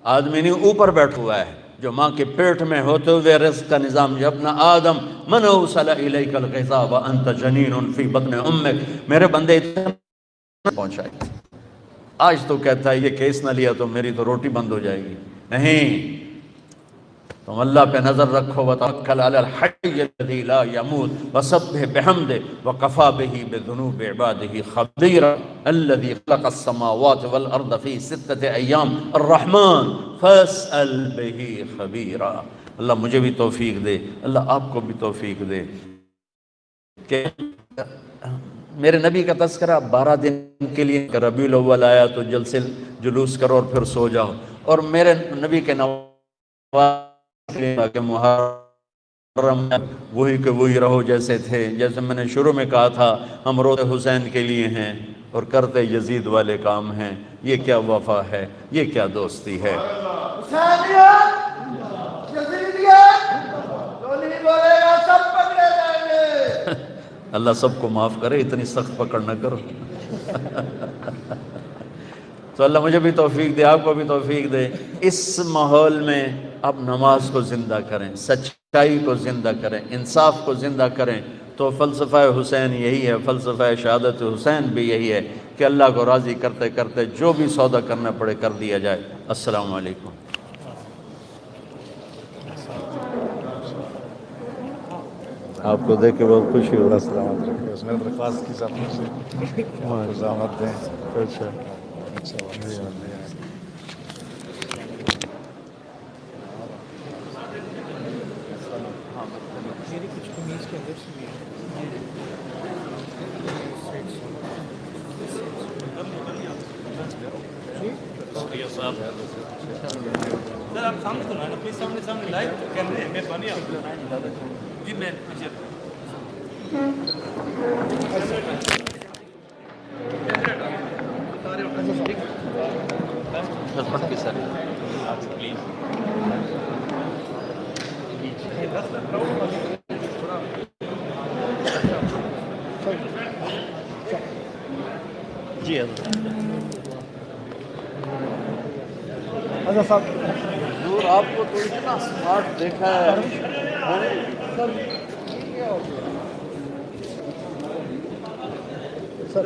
آدمی نہیں، اوپر بیٹھا ہوا ہے جو ماں کے پیٹ میں ہوتے ہوئے رزق کا نظام۔ جب نا آدم من اوصل الیک الغذاء وانت جنین فی بطن امک، میرے بندے پہنچائے۔ آج تو کہتا ہے یہ کیس نہ لیا تو میری تو روٹی بند ہو جائے گی۔ نہیں، تم اللہ پہ نظر رکھو، وتوکل علی الحی الذی لا یموت وسبح بحمدہ وکفی بہ بذنوب عبادہ خبیرا الذی خلق السماوات والارض فی ستۃ ایام الرحمن فاسأل بہ خبیرا۔ اللہ مجھے بھی توفیق دے، اللہ آپ کو بھی توفیق دے کہ میرے نبی کا تذکرہ 12 دن کے لیے، ربیع الاول آیا تو جلوس کرو اور پھر سو جاؤ، اور میرے نبی کے کہ محرم وہی کہ وہی رہو جیسے تھے۔ جیسے میں نے شروع میں کہا تھا، ہم روتے حسین کے لیے ہیں اور کرتے یزید والے کام ہیں۔ یہ کیا وفا ہے، یہ کیا دوستی ہے۔
حسینیت، یزیدیت، جو نہیں بولے گا سب پکڑے جائیں گے۔
اللہ سب کو معاف کرے، اتنی سخت پکڑ نہ کرو۔ تو اللہ مجھے بھی توفیق دے، آپ کو بھی توفیق دے۔ اس ماحول میں اب نماز کو زندہ کریں، سچائی کو زندہ کریں، انصاف کو زندہ کریں۔ تو فلسفہ حسین یہی ہے، فلسفہ شہادت حسین بھی یہی ہے کہ اللہ کو راضی کرتے کرتے جو بھی سودا کرنا پڑے کر دیا جائے۔ السلام علیکم۔ آپ کو دیکھ کے بہت خوشی ہو رہا ہے۔
سلامت رکھے، اس میں درخواست کی ساتھ سے زحمت دیں۔
اچھا
سر آپ سامنے تو نا پلیز، سامنے لائیو کیمرے، مہربانی آپ جی میں
جی
حضرت صاحب
حضور آپ کو تو اتنا سمارٹ دیکھا ہے۔
سر